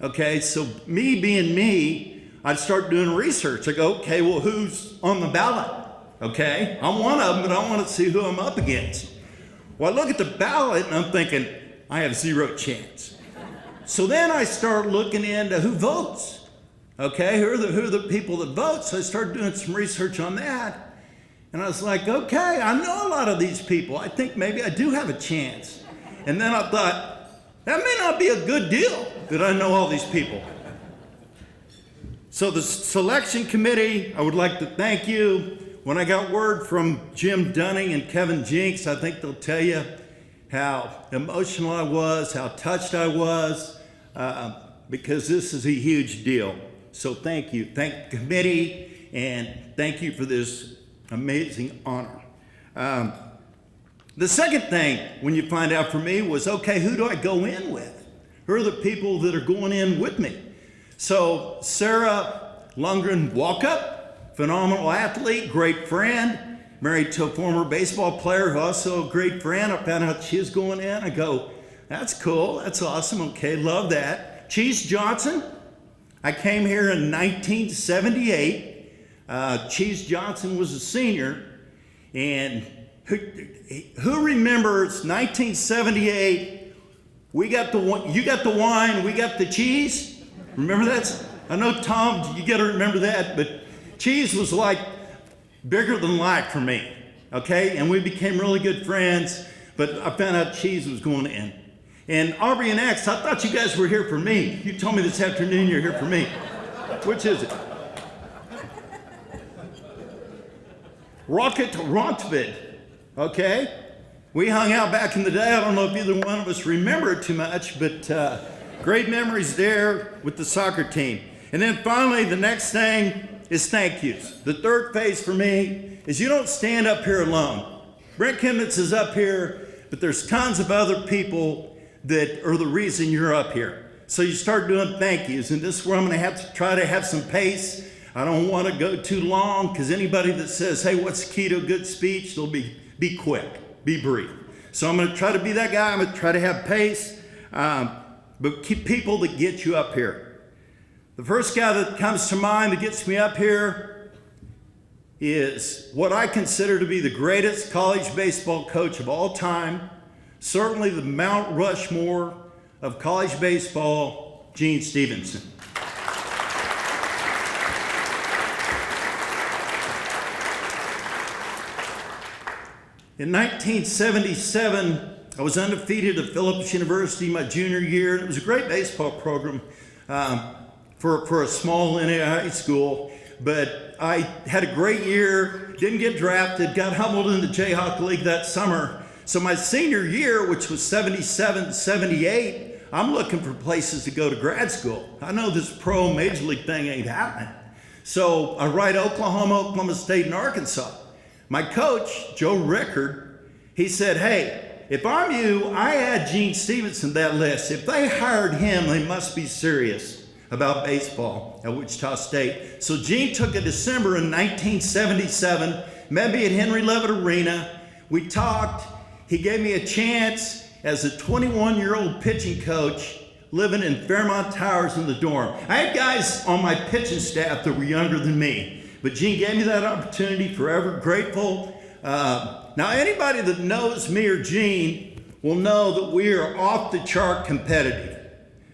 Okay, so me being me, I'd start doing research. I go, okay, well, who's on the ballot? Okay, I'm one of them, but I want to see who I'm up against. Well, I look at the ballot and I'm thinking, I have 0 chance. So then I start looking into who votes. Okay, who are the people that vote? So I started doing some research on that. And I was like, okay, I know a lot of these people. I think maybe I do have a chance. And then I thought, that may not be a good deal that I know all these people. So the selection committee, I would like to thank you. When I got word from Jim Dunning and Kevin Jinks, I think they'll tell you how emotional I was, how touched I was, because this is a huge deal. So thank you. Thank the committee, and thank you for this amazing honor. The second thing, when you find out for me, was, okay, who do I go in with? Who are the people that are going in with me? So SARA Lungren Walkup, phenomenal athlete, great friend, married to a former baseball player who also a great friend. I found out she was going in. I go, that's cool, that's awesome, okay, love that. Cheese Johnson, I came here in 1978. Cheese Johnson was a senior, and who remembers 1978? We got the you got the wine, we got the cheese. Remember that? I know, Tom, you got to remember that, but cheese was like bigger than life for me, okay? And we became really good friends, but I found out cheese was going in. And Aubrey and X, I thought you guys were here for me. You told me this afternoon you're here for me. Which is it? RØENTVED, okay? We hung out back in the day. I don't know if either one of us remember it too much, but great memories there with the soccer team. And then finally, the next thing is thank yous. The third phase for me is you don't stand up here alone. BRENT KEMNITZ is up here, but there's tons of other people that are the reason you're up here. So you start doing thank yous, and this is where I'm gonna have to try to have some pace. I don't wanna go too long, because anybody that says, hey, what's the key to a good speech, they'll be quick, be brief. So I'm gonna try to be that guy, I'm gonna try to have pace, but keep people that get you up here. The first guy that comes to mind that gets me up here is what I consider to be the greatest college baseball coach of all time, certainly the Mount Rushmore of college baseball, Gene Stevenson. In 1977, I was undefeated at Phillips University my junior year, and it was a great baseball program for a small high school, but I had a great year, didn't get drafted, got humbled in the Jayhawk League that summer. So my senior year, which was 77, 78, I'm looking for places to go to grad school. I know this pro major league thing ain't happening. So I write Oklahoma, Oklahoma State, and Arkansas. My coach, Joe Rickard, he said, hey, if I'm you, I add Gene Stevenson to that list. If they hired him, they must be serious about baseball at Wichita State. So Gene took a December in 1977, met me at Henry Leavitt Arena. We talked. He gave me a chance as a 21-year-old pitching coach living in Fairmont Towers in the dorm. I had guys on my pitching staff that were younger than me, but Gene gave me that opportunity, forever grateful. Now, anybody that knows me or Gene will know that we are off the chart competitive.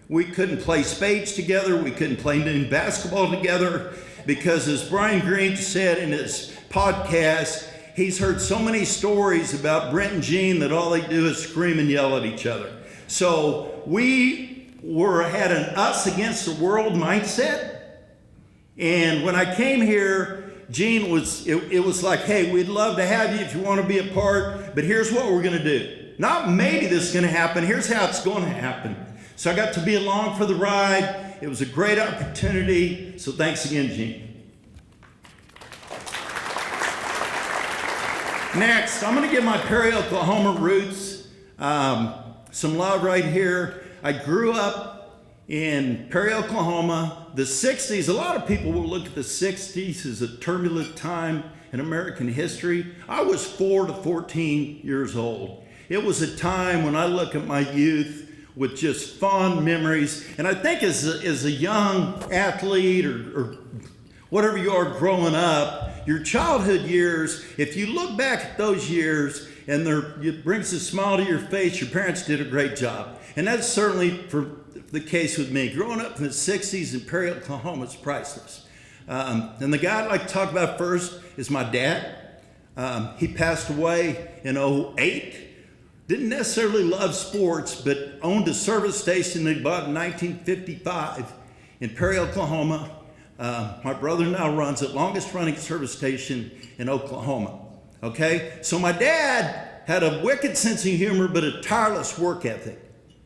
We couldn't play spades together. We couldn't play noon basketball together because, as Brian Green said in his podcast, he's heard so many stories about Brent and Gene that all they do is scream and yell at each other. So we had an us against the world mindset. And when I came here, Gene it was like, hey, we'd love to have you if you want to be a part, but here's what we're going to do. Not maybe this is going to happen, here's how it's going to happen. So I got to be along for the ride. It was a great opportunity. So thanks again, Gene. Next, I'm going to give my Perry, Oklahoma roots some love right here. I grew up in Perry, Oklahoma. The 60s, a lot of people will look at the 60s as a turbulent time in American history. I was 4 to 14 years old. It was a time when I look at my youth with just fond memories. And I think as a young athlete or whatever you are growing up, your childhood years, if you look back at those years and it brings a smile to your face, your parents did a great job. And that's certainly for the case with me. Growing up in the 60s in Perry, Oklahoma is priceless. And the guy I'd like to talk about first is my dad. He passed away in 2008. Didn't necessarily love sports, but owned a service station they bought in 1955 in Perry, Oklahoma. My brother now runs it, longest running service station in Oklahoma. Okay, so my dad had a wicked sense of humor, but a tireless work ethic.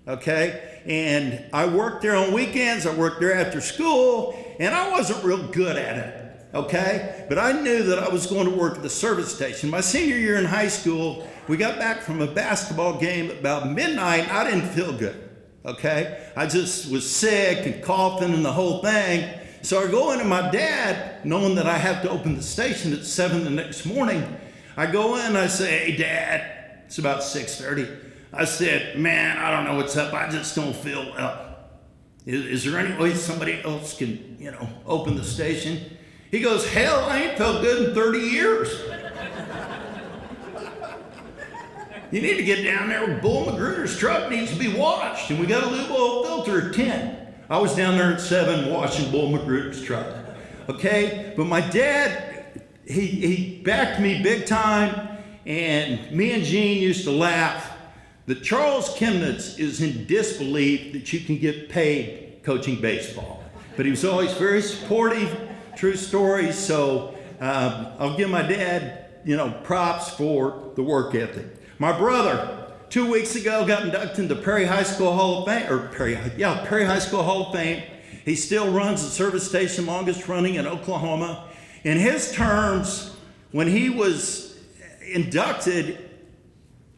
Okay, and I worked there on weekends, I worked there after school, and I wasn't real good at it. Okay, but I knew that I was going to work at the service station. My senior year in high school, we got back from a basketball game at about midnight, and I didn't feel good. Okay, I just was sick and coughing and the whole thing. So I go into my dad, knowing that I have to open the station at 7 the next morning. I go in and I say, hey, Dad, it's about 6:30. I said, man, I don't know what's up. I just don't feel well. Is there any way somebody else can, open the station? He goes, hell, I ain't felt good in 30 years. You need to get down there with Bull Magruder's truck needs to be washed, and we got a lube oil filter at 10. I was down there at 7 washing Bull Magruder's truck. Okay, but my dad, he backed me big time, and me and Gene used to laugh that Charles Kemnitz is in disbelief that you can get paid coaching baseball. But he was always very supportive, true story, so I'll give my dad, props for the work ethic. My brother, 2 weeks ago, got inducted into Perry High School Hall of Fame, Perry High School Hall of Fame. He still runs the service station, longest running in Oklahoma. In his terms, when he was inducted,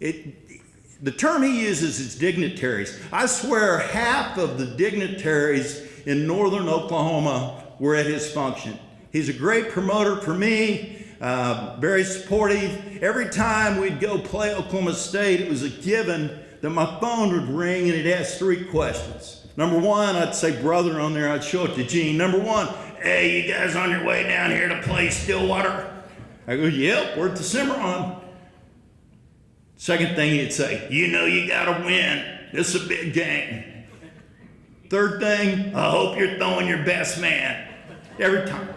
the term he uses is dignitaries. I swear half of the dignitaries in northern Oklahoma were at his function. He's a great promoter for me, very supportive. Every time we'd go play Oklahoma State, it was a given that my phone would ring and it'd ask 3 questions. Number 1, I'd say brother on there, I'd show it to Gene. Number 1, hey, you guys on your way down here to play Stillwater? I go, yep, we're at the Cimarron. Second thing he'd say, you gotta win. This is a big game. Third thing, I hope you're throwing your best man. Every time,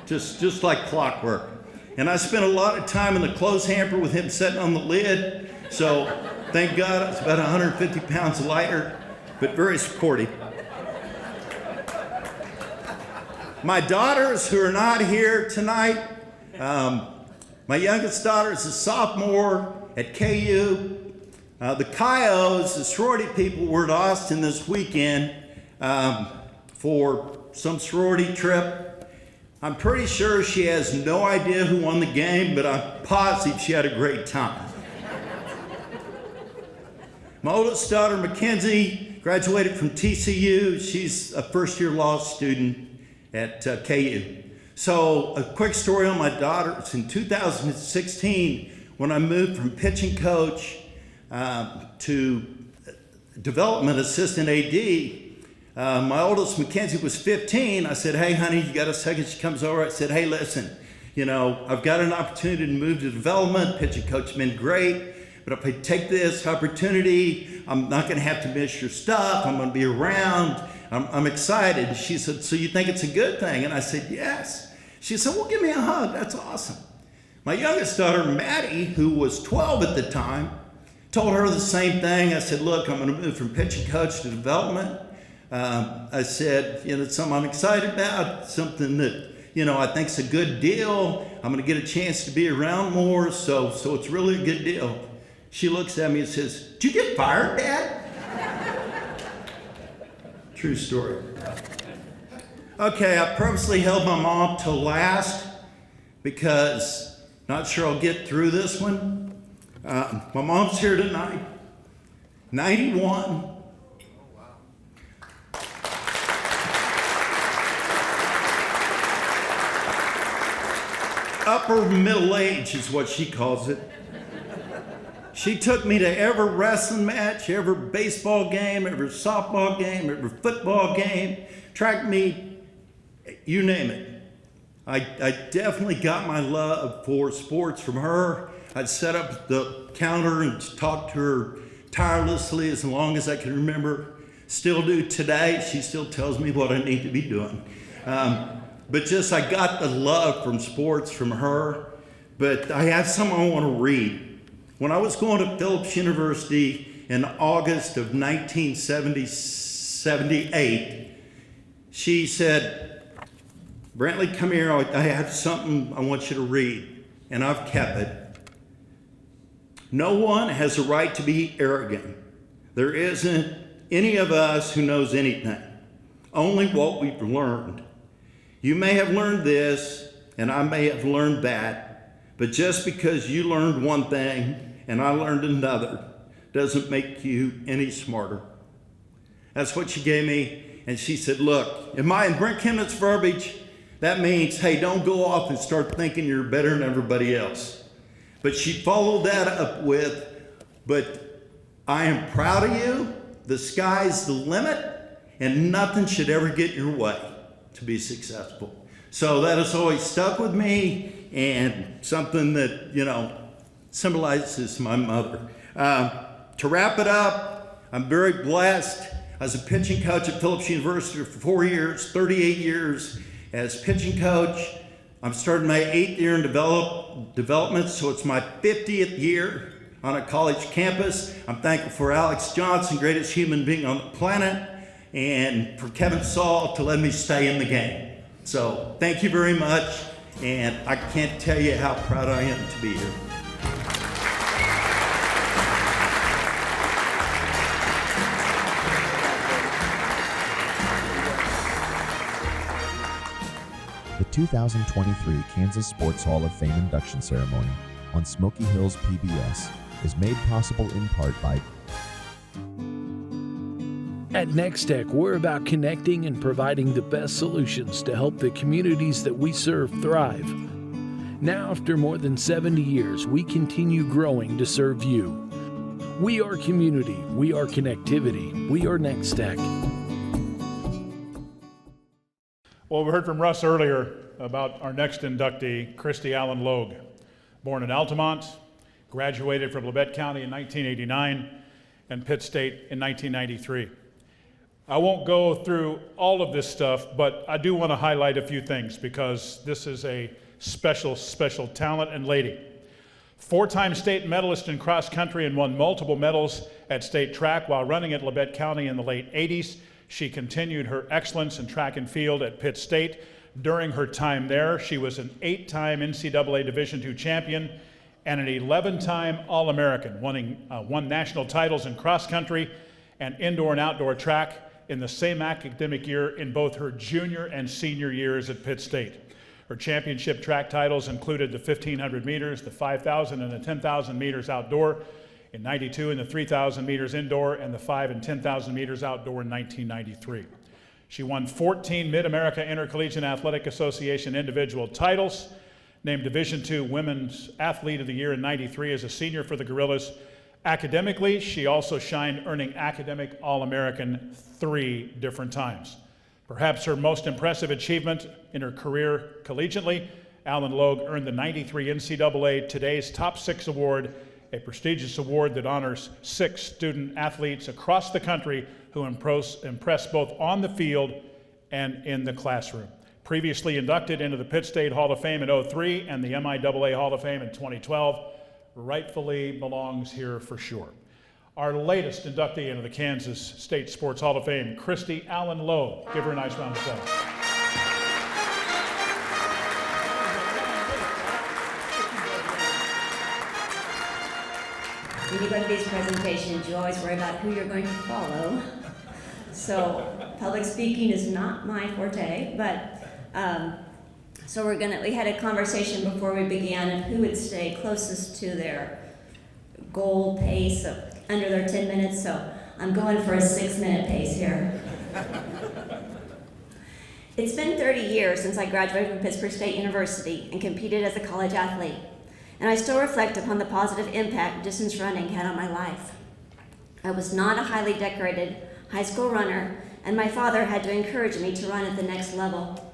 just like clockwork. And I spent a lot of time in the clothes hamper with him sitting on the lid. So thank God it's about 150 pounds lighter, but very supportive. My daughters who are not here tonight, my youngest daughter is a sophomore at KU. The Coyotes, the sorority people, were at Austin this weekend for some sorority trip. I'm pretty sure she has no idea who won the game, but I'm positive she had a great time. My oldest daughter, Mackenzie, graduated from TCU. She's a first-year law student at KU. So a quick story on my daughters. In 2016, when I moved from pitching coach to development assistant AD, my oldest, Mackenzie, was 15. I said, hey, honey, you got a second? She comes over. I said, hey, listen, you know, I've got an opportunity to move to development. Pitching coach has been great. But if I take this opportunity, I'm not going to have to miss your stuff. I'm going to be around. I'm excited. She said, so you think it's a good thing? And I said, yes. She said, well, give me a hug. That's awesome. My youngest daughter, Maddie, who was 12 at the time, told her the same thing. I said, look, I'm going to move from pitching coach to development. I said, you know, it's something I'm excited about, something that, you know, I think's a good deal. I'm going to get a chance to be around more, so it's really a good deal. She looks at me and says, did you get fired, Dad? True story. Okay, I purposely held my mom till last because not sure I'll get through this one. My mom's here tonight, 91. Upper middle age is what she calls it. She took me to every wrestling match, every baseball game, every softball game, every football game, track meet, you name it. I definitely got my love for sports from her. I'd set up the counter and talk to her tirelessly as long as I can remember. Still do today. She still tells me what I need to be doing. But just I got the love from sports from her. But I have something I want to read. When I was going to Phillips University in August of 1978, she said, Brantley, come here, I have something I want you to read, and I've kept it. No one has a right to be arrogant. There isn't any of us who knows anything, only what we've learned. You may have learned this, and I may have learned that, but just because you learned one thing and I learned another doesn't make you any smarter. That's what she gave me, and she said, look, in BRENT KEMNITZ verbiage, that means, hey, don't go off and start thinking you're better than everybody else. But she followed that up with, but I am proud of you, the sky's the limit, and nothing should ever get in your way to be successful. So that has always stuck with me, and something that, you know, symbolizes my mother. To wrap it up, I'm very blessed. I was a pitching coach at Phillips University for 4 years, 38 years as pitching coach. I'm starting my 8th year in development, so it's my 50th year on a college campus. I'm thankful for Alex Johnson, greatest human being on the planet, and for Kevin Saul to let me stay in the game. So thank you very much, and I can't tell you how proud I am to be here. The 2023 Kansas Sports Hall of Fame Induction Ceremony on Smoky Hills PBS is made possible in part by At NextTech, we're about connecting and providing the best solutions to help the communities that we serve thrive. Now, after more than 70 years, we continue growing to serve you. We are community, we are connectivity, we are NextTech. Well, we heard from Russ earlier about our next inductee, CHRISTIE ALLEN LOGUE. Born in Altamont, graduated from Lynbert County in 1989 and Pitt State in 1993. I won't go through all of this stuff, but I do want to highlight a few things because this is a special, special talent and lady. 4-time state medalist in cross country and won multiple medals at state track while running at Lynbert County in the late 80s. She continued her excellence in track and field at Pitt State. During her time there, she was an 8-time NCAA Division II champion and an 11-time All-American, won national titles in cross country and indoor and outdoor track in the same academic year in both her junior and senior years at Pitt State. Her championship track titles included the 1,500 meters, the 5,000 and the 10,000 meters outdoor in '92, and the 3,000 meters indoor, and the 5,000 and 10,000 meters outdoor in 1993. She won 14 Mid-America Intercollegiate Athletic Association individual titles, Named Division II Women's Athlete of the Year in '93 as a senior for the Gorillas. Academically, she also shined, earning Academic All-American 3 different times. Perhaps her most impressive achievement in her career collegiately, Allen Logue earned the '93 NCAA Today's Top 6 Award, a prestigious award that honors 6 student athletes across the country who impressed both on the field and in the classroom. Previously inducted into the Pitt State Hall of Fame in '03 and the MIAA Hall of Fame in 2012, rightfully belongs here for sure. Our latest inductee into the Kansas State Sports Hall of Fame, CHRISTIE ALLEN LOGUE. Give her a nice round of applause. When you go to these presentations, you always worry about who you're going to follow. So public speaking is not my forte, but so we had a conversation before we began of who would stay closest to their goal pace of under their 10 minutes, so I'm going for a 6-minute pace here. It's been 30 years since I graduated from Pittsburg State University and competed as a college athlete, and I still reflect upon the positive impact distance running had on my life. I was not a highly decorated high school runner, and my father had to encourage me to run at the next level.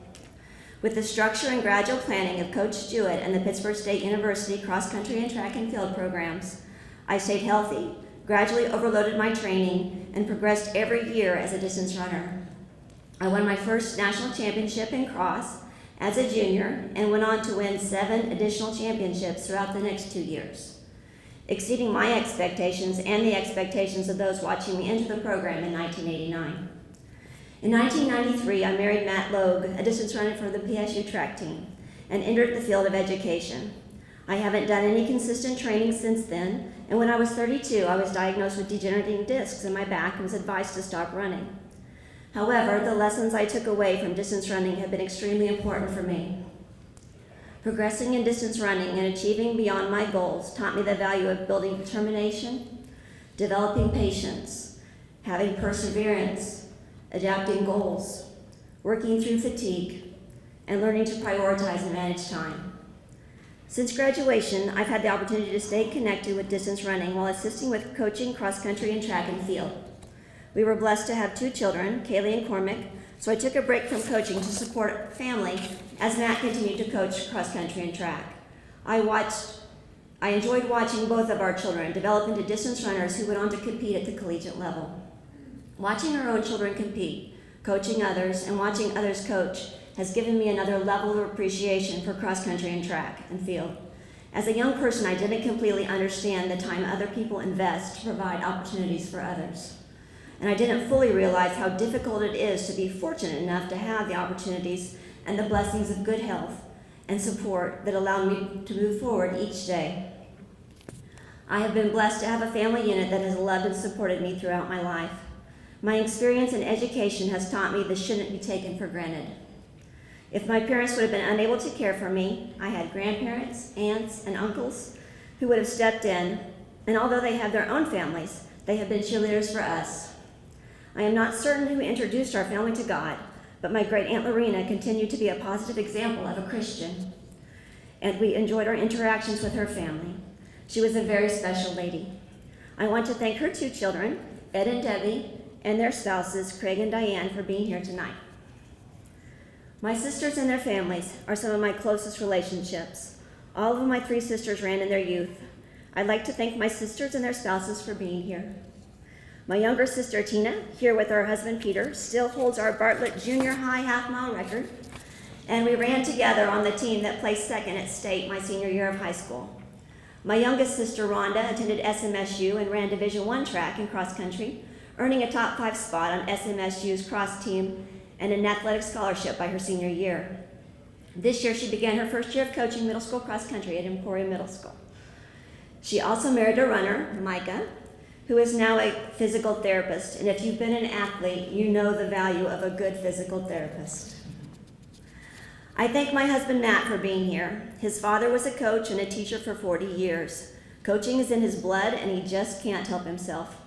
With the structure and gradual planning of Coach Jewett and the Pittsburg State University cross-country and track and field programs, I stayed healthy, gradually overloaded my training, and progressed every year as a distance runner. I won my first national championship in cross as a junior and went on to win 7 additional championships throughout the next 2 years, exceeding my expectations and the expectations of those watching me enter the program in 1989. In 1993, I married Matt Logue, a distance runner for the PSU track team, and entered the field of education. I haven't done any consistent training since then, and when I was 32, I was diagnosed with degenerating discs in my back and was advised to stop running. However, the lessons I took away from distance running have been extremely important for me. Progressing in distance running and achieving beyond my goals taught me the value of building determination, developing patience, having perseverance, adapting goals, working through fatigue, and learning to prioritize and manage time. Since graduation, I've had the opportunity to stay connected with distance running while assisting with coaching cross-country and track and field. We were blessed to have 2 children, Kaylee and Cormac, so I took a break from coaching to support family as Matt continued to coach cross-country and track. I enjoyed watching both of our children develop into distance runners who went on to compete at the collegiate level. Watching our own children compete, coaching others, and watching others coach has given me another level of appreciation for cross-country and track and field. As a young person, I didn't completely understand the time other people invest to provide opportunities for others. And I didn't fully realize how difficult it is to be fortunate enough to have the opportunities and the blessings of good health and support that allow me to move forward each day. I have been blessed to have a family unit that has loved and supported me throughout my life. My experience in education has taught me this shouldn't be taken for granted. If my parents would have been unable to care for me, I had grandparents, aunts, and uncles who would have stepped in, and although they have their own families, they have been cheerleaders for us. I am not certain who introduced our family to God, but my great Aunt Lorena continued to be a positive example of a Christian, and we enjoyed our interactions with her family. She was a very special lady. I want to thank her 2 children, Ed and Debbie, and their spouses, Craig and Diane, for being here tonight. My sisters and their families are some of my closest relationships. All of my 3 sisters ran in their youth. I'd like to thank my sisters and their spouses for being here. My younger sister, Tina, here with her husband, Peter, still holds our Bartlett Junior High half-mile record, and we ran together on the team that placed 2nd at state my senior year of high school. My youngest sister, Rhonda, attended SMSU and ran Division I track and cross country, earning a top 5 spot on SMSU's cross team and an athletic scholarship by her senior year. This year, she began her first year of coaching middle school cross country at Emporium Middle School. She also married a runner, Micah, who is now a physical therapist, and if you've been an athlete, you know the value of a good physical therapist. I thank my husband, Matt, for being here. His father was a coach and a teacher for 40 years. Coaching is in his blood, and he just can't help himself.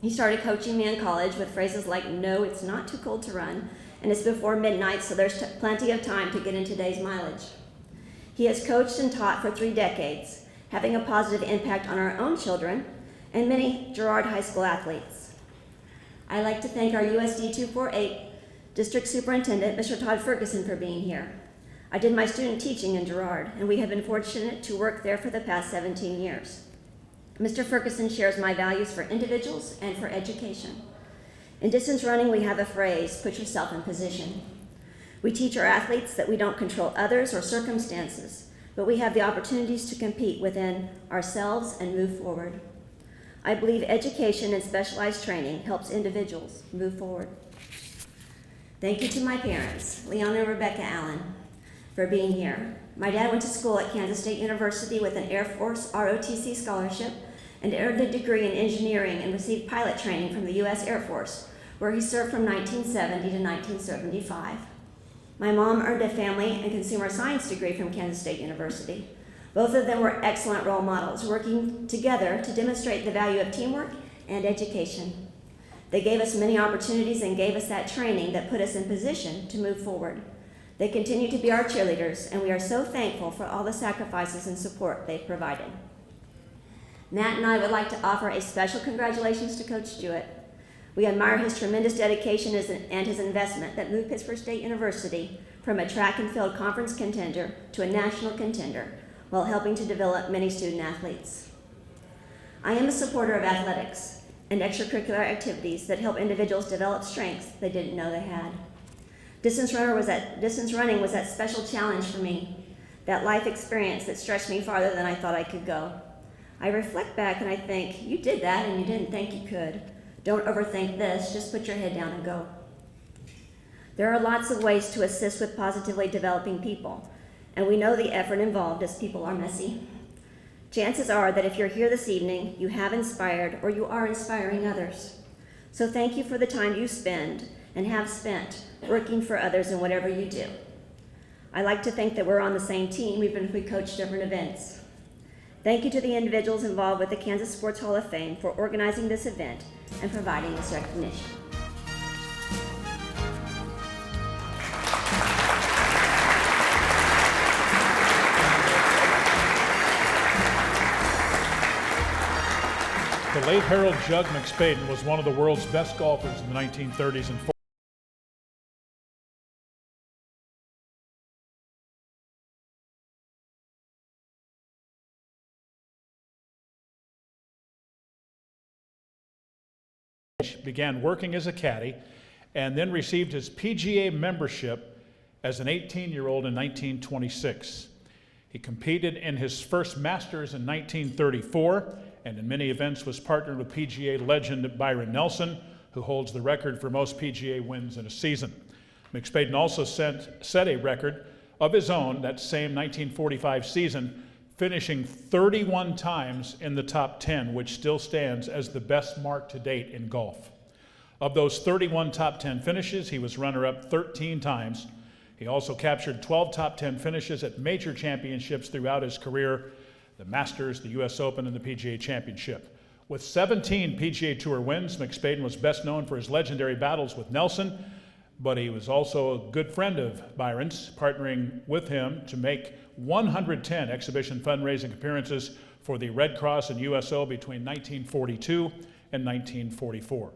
He started coaching me in college with phrases like, "No, it's not too cold to run," and it's before midnight, so there's plenty of time to get in today's mileage. He has coached and taught for 3 decades, having a positive impact on our own children and many Girard High School athletes. I'd like to thank our USD 248 District Superintendent, Mr. Todd Ferguson, for being here. I did my student teaching in Girard, and we have been fortunate to work there for the past 17 years. Mr. Ferguson shares my values for individuals and for education. In distance running, we have a phrase, put yourself in position. We teach our athletes that we don't control others or circumstances, but we have the opportunities to compete within ourselves and move forward. I believe education and specialized training helps individuals move forward. Thank you to my parents, Leon and Rebecca Allen, for being here. My dad went to school at Kansas State University with an Air Force ROTC scholarship and earned a degree in engineering and received pilot training from the U.S. Air Force, where he served from 1970 to 1975. My mom earned a family and consumer science degree from Kansas State University. Both of them were excellent role models, working together to demonstrate the value of teamwork and education. They gave us many opportunities and gave us that training that put us in position to move forward. They continue to be our cheerleaders, and we are so thankful for all the sacrifices and support they've provided. Matt and I would like to offer a special congratulations to Coach Jewett. We admire his tremendous dedication and his investment that moved Pittsburg State University from a track and field conference contender to a national contender, while helping to develop many student athletes. I am a supporter of athletics and extracurricular activities that help individuals develop strengths they didn't know they had. Distance running was that special challenge for me, that life experience that stretched me farther than I thought I could go. I reflect back and I think, you did that and you didn't think you could. Don't overthink this, just put your head down and go. There are lots of ways to assist with positively developing people, and we know the effort involved as people are messy. Chances are that if you're here this evening, you have inspired or you are inspiring others. So thank you for the time you spend and have spent working for others in whatever you do. I like to think that we're on the same team, even if we coach different events. Thank you to the individuals involved with the Kansas Sports Hall of Fame for organizing this event and providing this recognition. The late Harold "Jug" McSpadden was one of the world's best golfers in the 1930s and 40s. Began working as a caddy and then received his PGA membership as an 18-year-old in 1926. He competed in his first Masters in 1934 and in many events was partnered with PGA legend Byron Nelson, who holds the record for most PGA wins in a season. McSpadden also set a record of his own that same 1945 season, finishing 31 times in the top 10, which still stands as the best mark to date in golf. Of those 31 top 10 finishes, he was runner-up 13 times. He also captured 12 top 10 finishes at major championships throughout his career, the Masters, the US Open, and the PGA Championship. With 17 PGA Tour wins, McSpadden was best known for his legendary battles with Nelson, but he was also a good friend of Byron's, partnering with him to make 110 exhibition fundraising appearances for the Red Cross and USO between 1942 and 1944.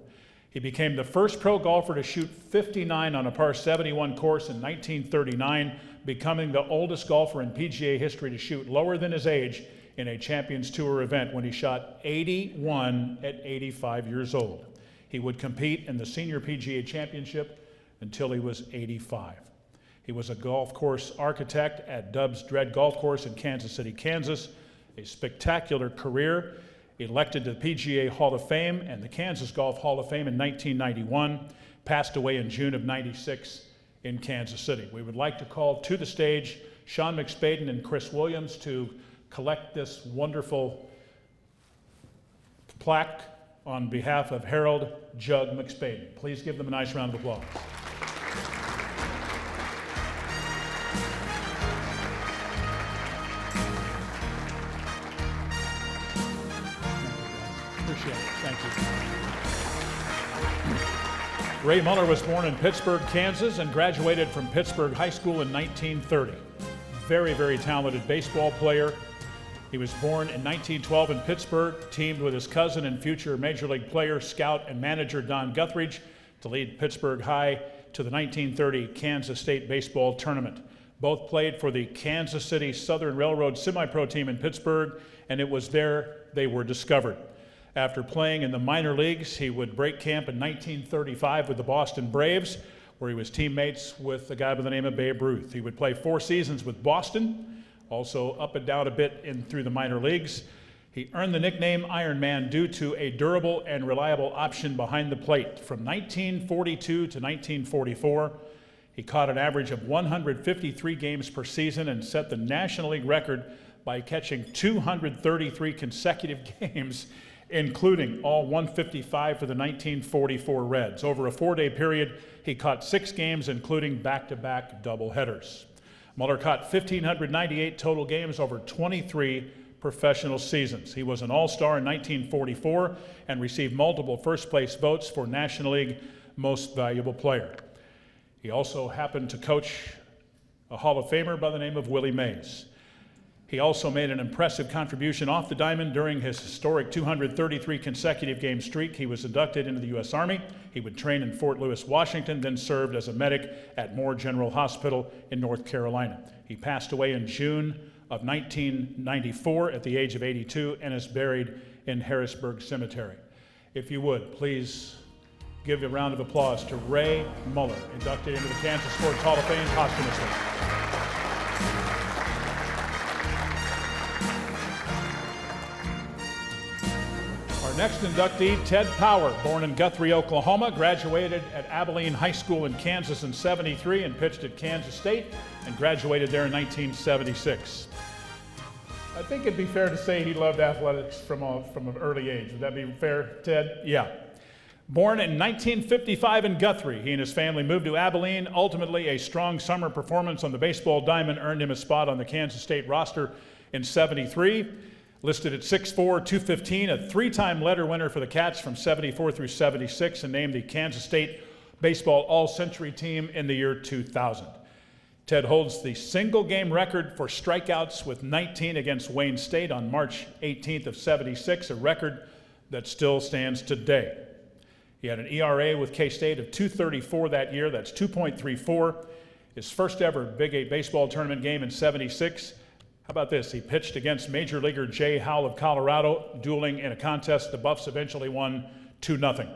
He became the first pro golfer to shoot 59 on a par 71 course in 1939, becoming the oldest golfer in PGA history to shoot lower than his age in a Champions Tour event when he shot 81 at 85 years old. He would compete in the Senior PGA Championship until he was 85. He was a golf course architect at Dubs Dred Golf Course in Kansas City, Kansas. A spectacular career, elected to the PGA Hall of Fame and the Kansas Golf Hall of Fame in 1991, passed away in June of '96 in Kansas City. We would like to call to the stage Sean McSpadden and Chris Williams to collect this wonderful plaque on behalf of Harold "Jug" McSpadden. Please give them a nice round of applause. Appreciate it. Thank you. Ray Mueller was born in Pittsburg, Kansas, and graduated from Pittsburg High School in 1930. very, very talented baseball player. He was born in 1912 in Pittsburgh, teamed with his cousin and future Major League player, scout, and manager Don Guthridge to lead Pittsburgh High to the 1930 Kansas State Baseball Tournament. Both played for the Kansas City Southern Railroad semi-pro team in Pittsburgh, and it was there they were discovered. After playing in the minor leagues, he would break camp in 1935 with the Boston Braves, where he was teammates with a guy by the name of Babe Ruth. He would play 4 seasons with Boston, also up and down a bit through the minor leagues. He earned the nickname Iron Man due to a durable and reliable option behind the plate. From 1942 to 1944, he caught an average of 153 games per season and set the National League record by catching 233 consecutive games, including all 155 for the 1944 Reds. Over a 4-day period, he caught 6 games, including back-to-back doubleheaders. Mueller caught 1,598 total games over 23 professional seasons. He was an All-Star in 1944 and received multiple first-place votes for National League Most Valuable Player. He also happened to coach a Hall of Famer by the name of Willie Mays. He also made an impressive contribution off the diamond during his historic 233 consecutive game streak. He was inducted into the U.S. Army. He would train in Fort Lewis, Washington, then served as a medic at Moore General Hospital in North Carolina. He passed away in June of 1994 at the age of 82 and is buried in Harrisburg Cemetery. If you would, please give a round of applause to Ray Mueller, inducted into the Kansas Sports Hall of Fame posthumously. Our next inductee, Ted Power, born in Guthrie, Oklahoma, graduated at Abilene High School in Kansas in '73 and pitched at Kansas State and graduated there in 1976. I think it'd be fair to say he loved athletics from an early age. Would that be fair, Ted? Yeah. Born in 1955 in Guthrie, he and his family moved to Abilene. Ultimately, a strong summer performance on the baseball diamond earned him a spot on the Kansas State roster in '73. Listed at 6'4", 215, a 3-time letter winner for the Cats from '74 through '76, and named the Kansas State Baseball All-Century Team in the year 2000. Ted holds the single-game record for strikeouts with 19 against Wayne State on March 18th of '76, a record that still stands today. He had an ERA with K-State of 2.34 that year. That's 2.34. His first ever Big 8 baseball tournament game in '76. How about this? He pitched against Major Leaguer Jay Howell of Colorado, dueling in a contest the Buffs eventually won 2-0.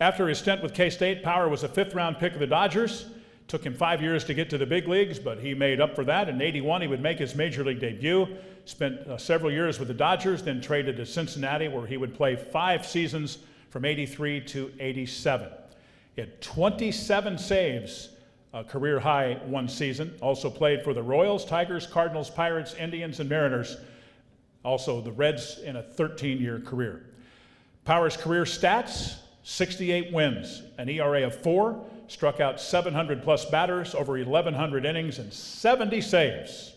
After his stint with K-State, Power was a 5th-round pick of the Dodgers. Took him 5 years to get to the big leagues, but he made up for that. In '81, he would make his Major League debut. Spent several years with the Dodgers, then traded to Cincinnati, where he would play 5 seasons from '83 to '87. He had 27 saves, a career high one season. Also played for the Royals, Tigers, Cardinals, Pirates, Indians, and Mariners. Also the Reds in a 13-year career. Power's career stats: 68 wins, an ERA of 4, struck out 700-plus batters, over 1,100 innings, and 70 saves.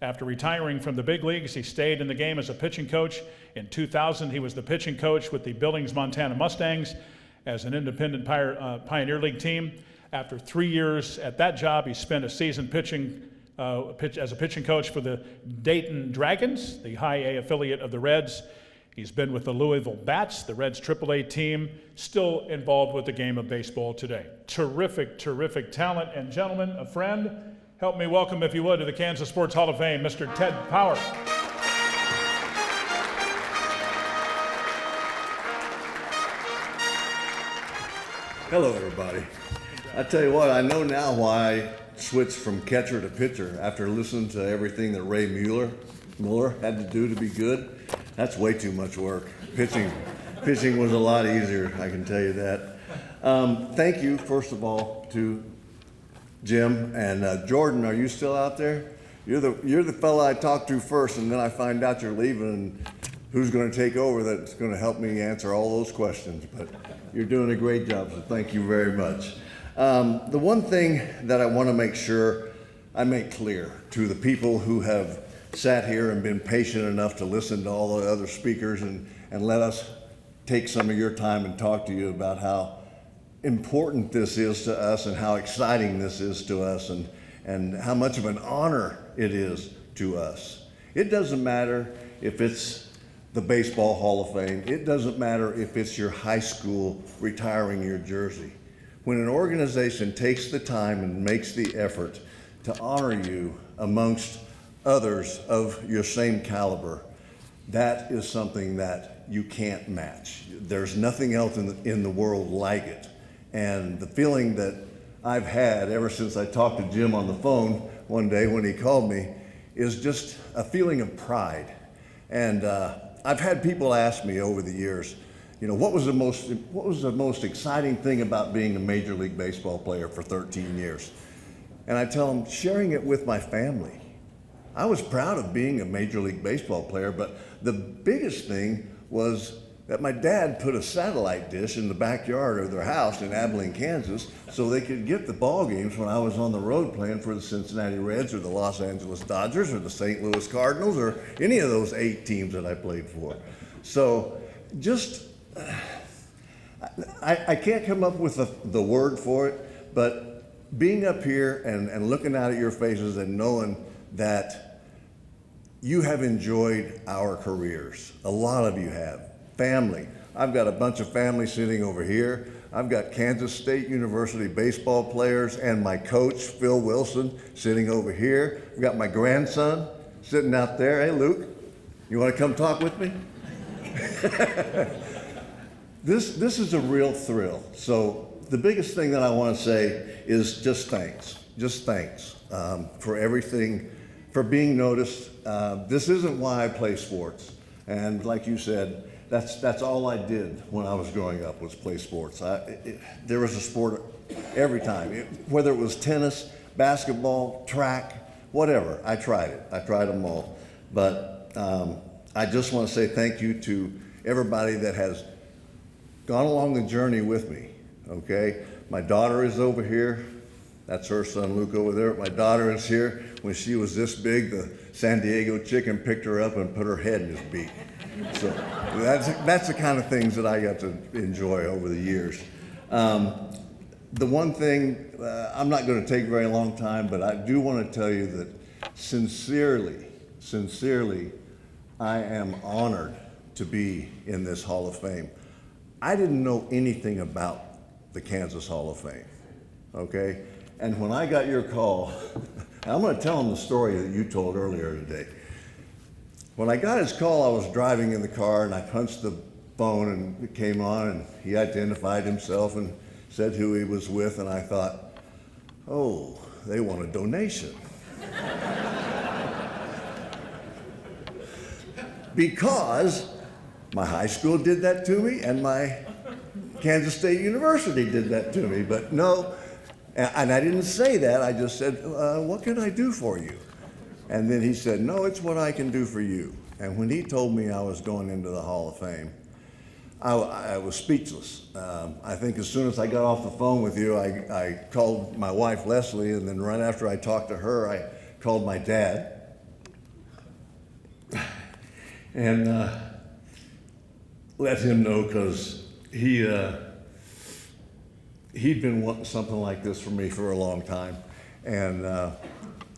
After retiring from the big leagues, he stayed in the game as a pitching coach. In 2000, he was the pitching coach with the Billings, Montana Mustangs as an independent Pioneer League team. After 3 years at that job, he spent a season as a pitching coach for the Dayton Dragons, the High A affiliate of the Reds. He's been with the Louisville Bats, the Reds AAA team, still involved with the game of baseball today. Terrific, terrific talent. And gentlemen, a friend, help me welcome, if you would, to the Kansas Sports Hall of Fame, Mr. Ted Power. Hello, everybody. I tell you what, I know now why I switched from catcher to pitcher after listening to everything that Ray Mueller had to do to be good. That's way too much work. Pitching was a lot easier, I can tell you that. Thank you, first of all, to Jim and Jordan. Are you still out there? You're the fella I talked to first, and then I find out you're leaving, and who's going to take over that's going to help me answer all those questions. But you're doing a great job, so thank you very much. The one thing that I want to make sure I make clear to the people who have sat here and been patient enough to listen to all the other speakers and let us take some of your time and talk to you about how important this is to us and how exciting this is to us and how much of an honor it is to us. It doesn't matter if it's the Baseball Hall of Fame. It doesn't matter if it's your high school retiring your jersey. When an organization takes the time and makes the effort to honor you amongst others of your same caliber, that is something that you can't match. There's nothing else in the world like it. And the feeling that I've had ever since I talked to Jim on the phone one day when he called me is just a feeling of pride. And I've had people ask me over the years, you know, what was the most exciting thing about being a Major League Baseball player for 13 years? And I tell them, sharing it with my family. I was proud of being a Major League Baseball player, but the biggest thing was that my dad put a satellite dish in the backyard of their house in Abilene, Kansas, so they could get the ball games when I was on the road playing for the Cincinnati Reds or the Los Angeles Dodgers or the St. Louis Cardinals or any of those 8 teams that I played for. So just, I can't come up with the word for it, but being up here and looking out at your faces and knowing that you have enjoyed our careers. A lot of you have. Family. I've got a bunch of family sitting over here. I've got Kansas State University baseball players and my coach, Phil Wilson, sitting over here. I've got my grandson sitting out there. Hey, Luke, you want to come talk with me? This is a real thrill. So the biggest thing that I want to say is just thanks. Just thanks for everything, for being noticed. This isn't why I play sports. And like you said, that's all I did when I was growing up, was play sports. There was a sport every time, whether it was tennis, basketball, track, whatever. I tried it. I tried them all. But I just want to say thank you to everybody that has gone along the journey with me, okay? My daughter is over here. That's her son, Luke, over there. My daughter is here. When she was this big, the San Diego chicken picked her up and put her head in his beak. So that's the kind of things that I got to enjoy over the years. The one thing, I'm not going to take a very long time, but I do want to tell you that sincerely, I am honored to be in this Hall of Fame. I didn't know anything about the Kansas Hall of Fame, okay? And when I got your call, I'm going to tell them the story that you told earlier today. When I got his call, I was driving in the car and I punched the phone and it came on and he identified himself and said who he was with, and I thought, oh, they want a donation. Because my high school did that to me and my Kansas State University did that to me, but no, and I didn't say that, I just said, what can I do for you? And then he said, no, it's what I can do for you. And when he told me I was going into the Hall of Fame, I was speechless. I think as soon as I got off the phone with you, I called my wife, Leslie, and then right after I talked to her, I called my dad. And let him know, because he'd been wanting something like this for me for a long time. And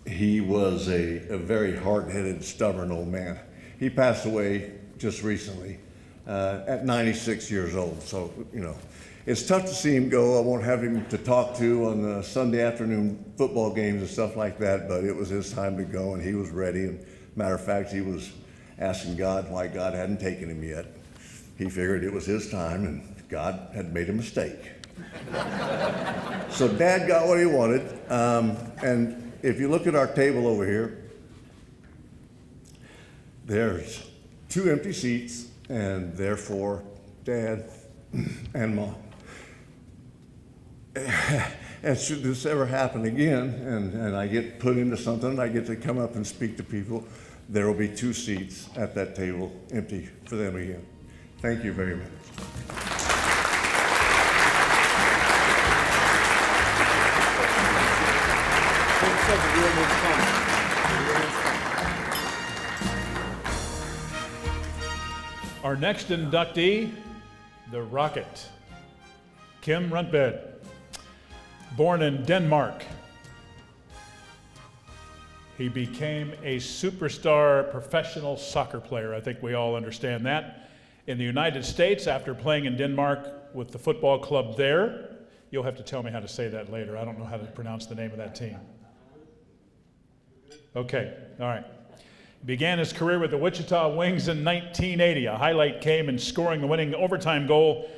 he was a very hard-headed, stubborn old man. He passed away just recently at 96 years old. So, you know, it's tough to see him go. I won't have him to talk to on the Sunday afternoon football games and stuff like that, but it was his time to go and he was ready. And matter of fact, he was asking God why God hadn't taken him yet. He figured it was his time and God had made a mistake. So Dad got what he wanted. And if you look at our table over here, there's 2 empty seats, and therefore Dad and Mom. And should this ever happen again, and I get put into something, I get to come up and speak to people, there will be 2 seats at that table empty for them again. Thank you very much. Our next inductee, the Rocket, Kim RØENTVED. Born in Denmark, He became a superstar professional soccer player. I think we all understand that. In the United States, after playing in Denmark with the football club there, you'll have to tell me how to say that later. I don't know how to pronounce the name of that team. Okay, all right. He began his career with the Wichita Wings in 1980. A highlight came in scoring the winning overtime goal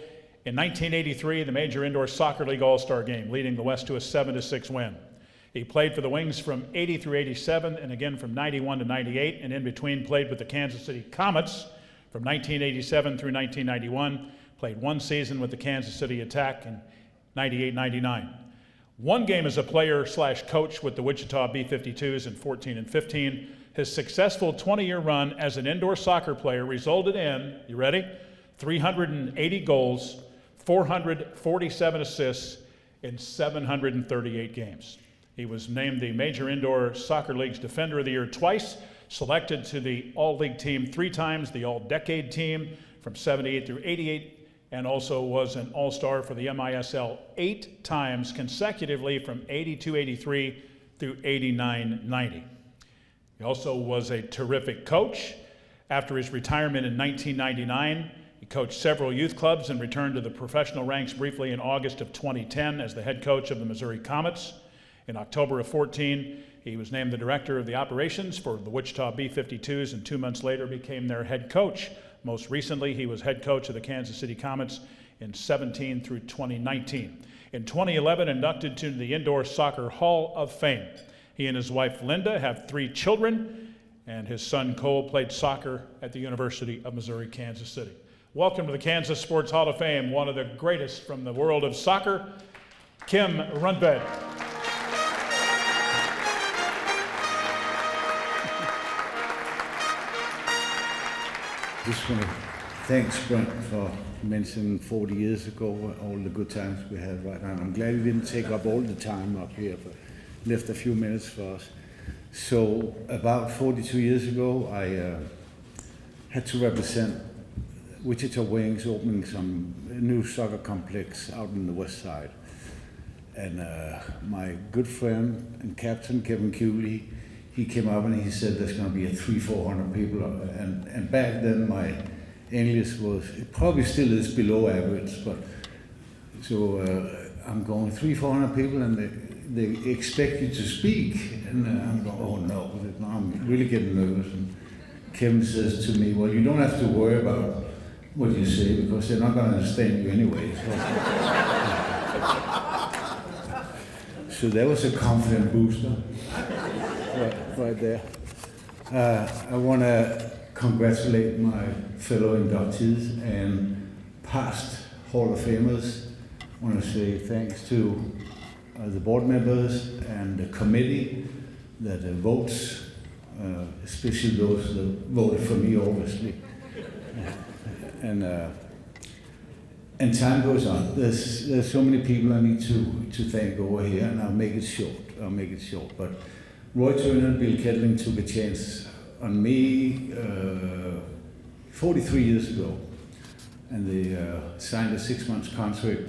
in 1983, the Major Indoor Soccer League All-Star Game, leading the West to a 7-6 win. He played for the Wings from 80 through 87, and again from 91 to 98, and in between played with the Kansas City Comets from 1987 through 1991, played one season with the Kansas City Attack in 98-99. One game as a player/coach with the Wichita B-52s in 14 and 15. His successful 20-year run as an indoor soccer player resulted in, you ready? 380 goals, 447 assists in 738 games. He was named the Major Indoor Soccer League's Defender of the Year twice, selected to the All-League team 3 times, the All-Decade team from 78 through 88, and also was an All-Star for the MISL 8 times consecutively from 82-83 through 89-90. He also was a terrific coach. After his retirement in 1999, he coached several youth clubs and returned to the professional ranks briefly in August of 2010 as the head coach of the Missouri Comets. In October of 14, he was named the director of the operations for the Wichita B-52s, and 2 months later became their head coach. Most recently, he was head coach of the Kansas City Comets in 17 through 2019. In 2011, inducted to the Indoor Soccer Hall of Fame. He and his wife, Linda, have 3 children, and his son, Cole, played soccer at the University of Missouri, Kansas City. Welcome to the Kansas Sports Hall of Fame, one of the greatest from the world of soccer, Kim RØENTVED. Just want to thanks Brent for mentioning 40 years ago all the good times we had right now. I'm glad he didn't take up all the time up here, but left a few minutes for us. So about 42 years ago, I had to represent Wichita Wings opening some new soccer complex out in the west side. And my good friend and captain, Kevin Cooley, he came up and he said there's going to be 300-400 people. And back then my English was, it probably still is below average, but so I'm going 300-400 people and they expect you to speak. And I'm going, oh no, I'm really getting nervous. And Kevin says to me, well, you don't have to worry about what you say because they're not going to understand you anyway. So that was a confident booster. Right there. I want to congratulate my fellow inductees and past Hall of Famers. I want to say thanks to the board members and the committee that votes, especially those that voted for me, obviously. And time goes on. There's so many people I need to thank over here, and I'll make it short. But Roy Turner and Bill Kettling took a chance on me 43 years ago, and they signed a 6-month contract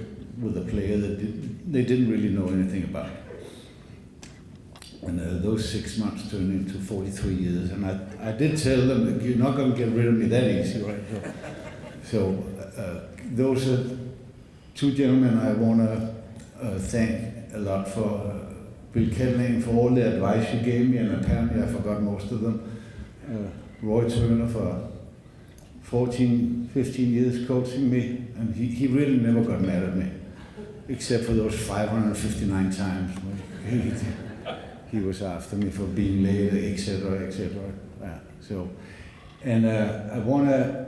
with a player that they didn't really know anything about. And those 6 months turned into 43 years, and I did tell them that you're not going to get rid of me that easy, right? So those are 2 gentlemen I want to thank a lot for. Bill Kettling for all the advice you gave me, and apparently I forgot most of them. Roy Turner for 14, 15 years coaching me, and he really never got mad at me, except for those 559 times when he was after me for being late, etc., etc. So, and I want to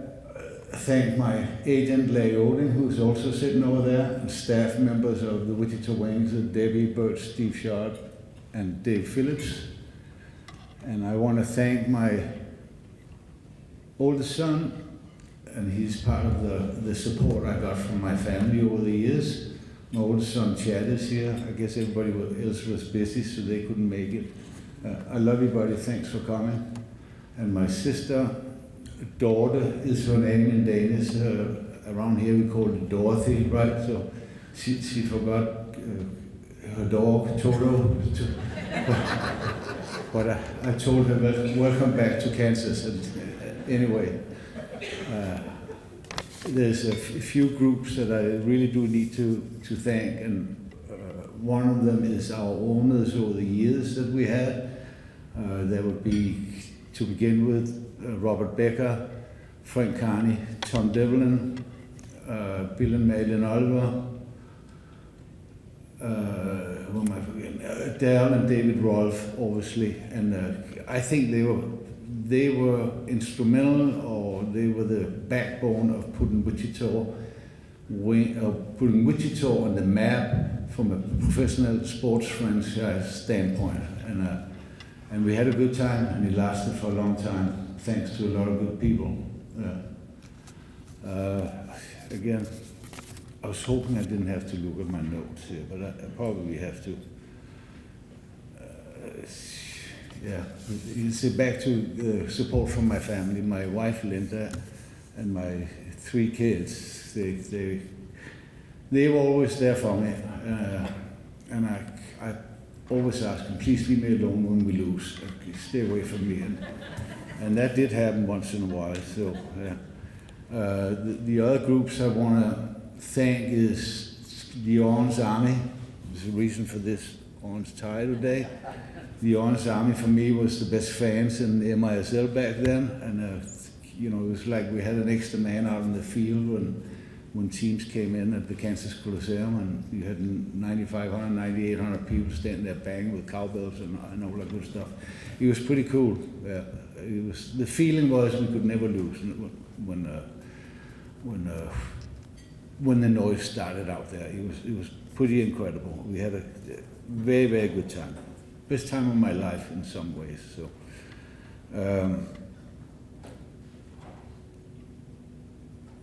thank my agent, Larry Odin, who's also sitting over there, and staff members of the Wichita Wings, Debbie, Bert, Steve Sharp, and Dave Phillips. And I want to thank my oldest son, and he's part of the support I got from my family over the years. My oldest son, Chad, is here. I guess everybody else was busy, so they couldn't make it. I love you, buddy. Thanks for coming. And my sister, daughter is her name in Danish. Around here we call it Dorothy, right? So she forgot her dog, Toto. But I told her, welcome back to Kansas. And anyway, there's a few groups that I really do need to thank, and one of them is our owners over the years that we had. There would be, to begin with, Robert Becker, Frank Carney, Tom Devlin, Bill and Malin Oliver, who am I forgetting? Dale and David Rolfe, obviously, and I think they were instrumental, or they were the backbone of putting Wichita on the map from a professional sports franchise standpoint, and we had a good time, and it lasted for a long time, thanks to a lot of good people. Again, I was hoping I didn't have to look at my notes here, but I probably have to. It's back to support from my family, my wife Linda, and my 3 kids. They were always there for me, and I always ask them, please leave me alone when we lose. Stay away from me, and that did happen once in a while. So the other groups I want to thank is the Orange Army. There's a reason for this orange tie today. The Orange Army for me was the best fans in the MISL back then, and it was like we had an extra man out in the field when teams came in at the Kansas Coliseum, and you had 9,500, 9,800 people standing there banging with cowbells and all that good stuff. It was pretty cool. The feeling was we could never lose when the noise started out there. It was pretty incredible. We had a very, very good time. Best time of my life in some ways. So,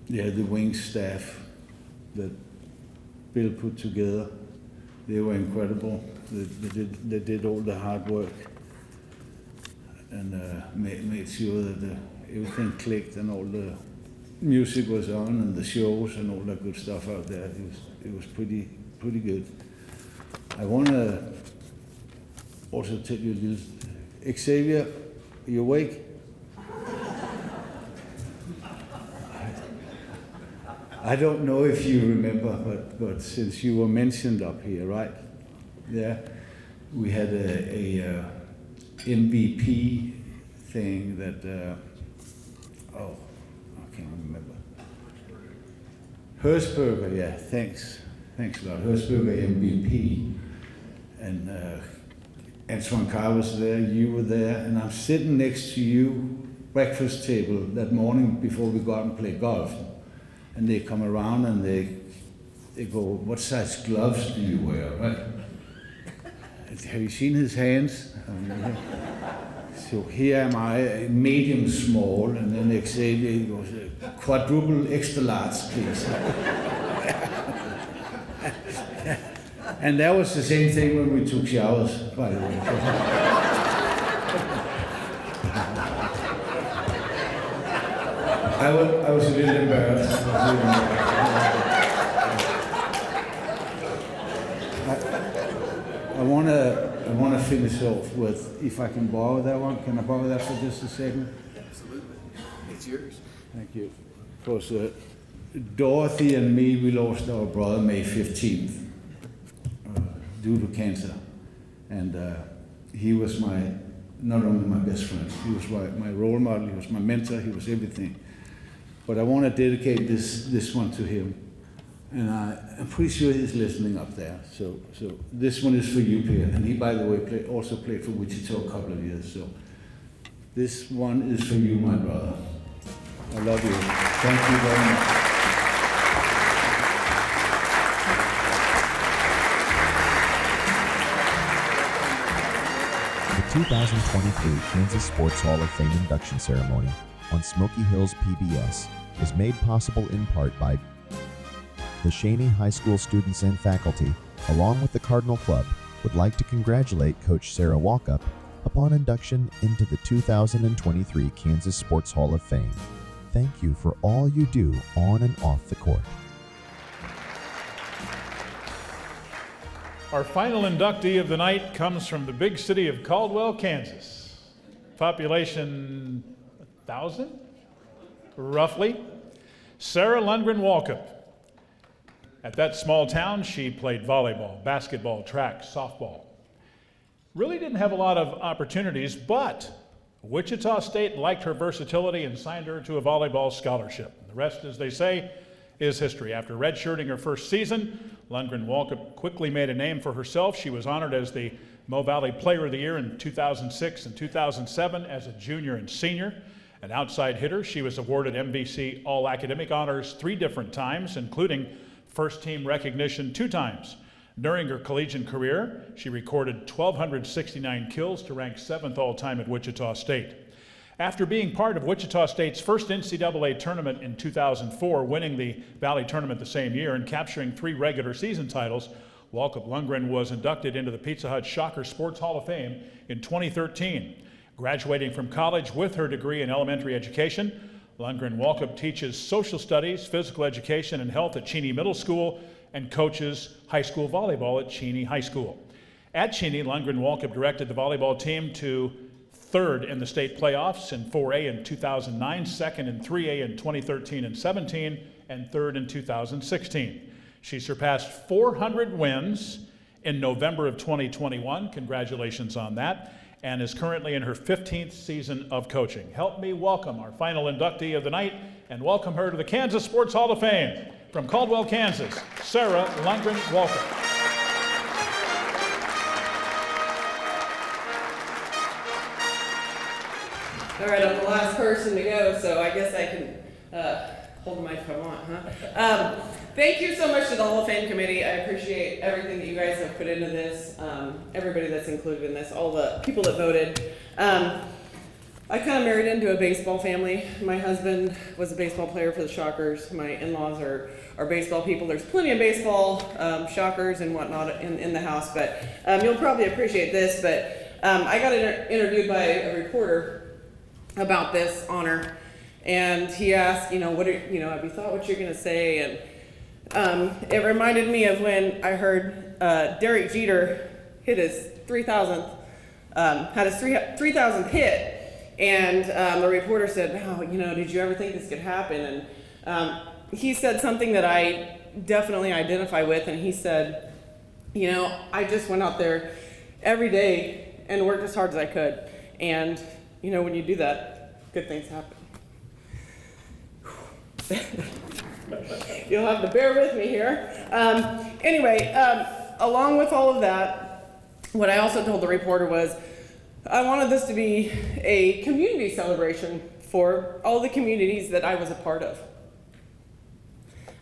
the Wings staff that Bill put together, they were incredible. They did all the hard work and made sure that everything clicked and all the music was on and the shows and all that good stuff out there. It was pretty good. I want to also tell you a little. Xavier, are you awake? I don't know if you remember, but since you were mentioned up here, right? Yeah, we had a MVP thing that, I can't remember. Herzberger, yeah, thanks a lot. Herzberger MVP, and Antoine Carr was there, you were there, and I'm sitting next to you, breakfast table, that morning before we go out and play golf. And they come around and they go, what size gloves do you wear, right? Have you seen his hands? So here am I, medium small, and then Xavier goes, quadruple extra large, please. And that was the same thing when we took showers, by the way. I was a little embarrassed. I want to finish off with, if I can borrow that one. Can I borrow that for just a second? Absolutely. It's yours. Thank you. Because Dorothy and me, we lost our brother May 15th due to cancer. And he was not only my best friend, he was my role model, he was my mentor, he was everything. But I want to dedicate this one to him. And I'm pretty sure he's listening up there. So this one is for you, Pierre. And he, by the way, also played for Wichita a couple of years. So this one is for you, my brother. I love you. Thank you very much. The 2023 Kansas Sports Hall of Fame Induction Ceremony on Smoky Hills PBS is made possible in part by the Shaney High School students and faculty, along with the Cardinal Club, would like to congratulate Coach SARA Walkup upon induction into the 2023 Kansas Sports Hall of Fame. Thank you for all you do on and off the court. Our final inductee of the night comes from the big city of Caldwell, Kansas. Population 1,000, roughly. SARA LUNGREN WALKUP. At that small town, she played volleyball, basketball, track, softball. Really didn't have a lot of opportunities, but Wichita State liked her versatility and signed her to a volleyball scholarship. The rest, as they say, is history. After redshirting her first season, Lundgren Walkup quickly made a name for herself. She was honored as the Mo Valley Player of the Year in 2006 and 2007 as a junior and senior. An outside hitter, she was awarded MVC All-Academic Honors 3 different times, including first team recognition 2 times. During her collegiate career, she recorded 1,269 kills to rank 7th all-time at Wichita State. After being part of Wichita State's first NCAA tournament in 2004, winning the Valley Tournament the same year and capturing 3 regular season titles, Walkup Lundgren was inducted into the Pizza Hut Shocker Sports Hall of Fame in 2013. Graduating from college with her degree in elementary education, Lundgren Walkup teaches social studies, physical education, and health at Cheney Middle School and coaches high school volleyball at Cheney High School. At Cheney, Lundgren Walkup directed the volleyball team to 3rd in the state playoffs in 4A in 2009, 2nd in 3A in 2013 and 17, and 3rd in 2016. She surpassed 400 wins in November of 2021. Congratulations on that. And is currently in her 15th season of coaching. Help me welcome our final inductee of the night and welcome her to the Kansas Sports Hall of Fame. From Caldwell, Kansas, SARA LUNGREN WALKUP. All right, I'm the last person to go, so I guess I can hold the mic if I want, huh? Thank you so much to the Hall of Fame committee. I appreciate everything that you guys have put into this, everybody that's included in this, all the people that voted. I kind of married into a baseball family. My husband was a baseball player for the Shockers. My in-laws are baseball people. There's plenty of baseball, Shockers and whatnot in the house, but you'll probably appreciate this, but I got interviewed by a reporter about this honor, and he asked, have you thought what you're going to say? And it reminded me of when I heard Derek Jeter hit his 3,000th, had his 3,000th hit, and the reporter said, "Wow, did you ever think this could happen?" And he said something that I definitely identify with, and he said, I just went out there every day and worked as hard as I could, and when you do that, good things happen. You'll have to bear with me here. Anyway, along with all of that, what I also told the reporter was I wanted this to be a community celebration for all the communities that I was a part of.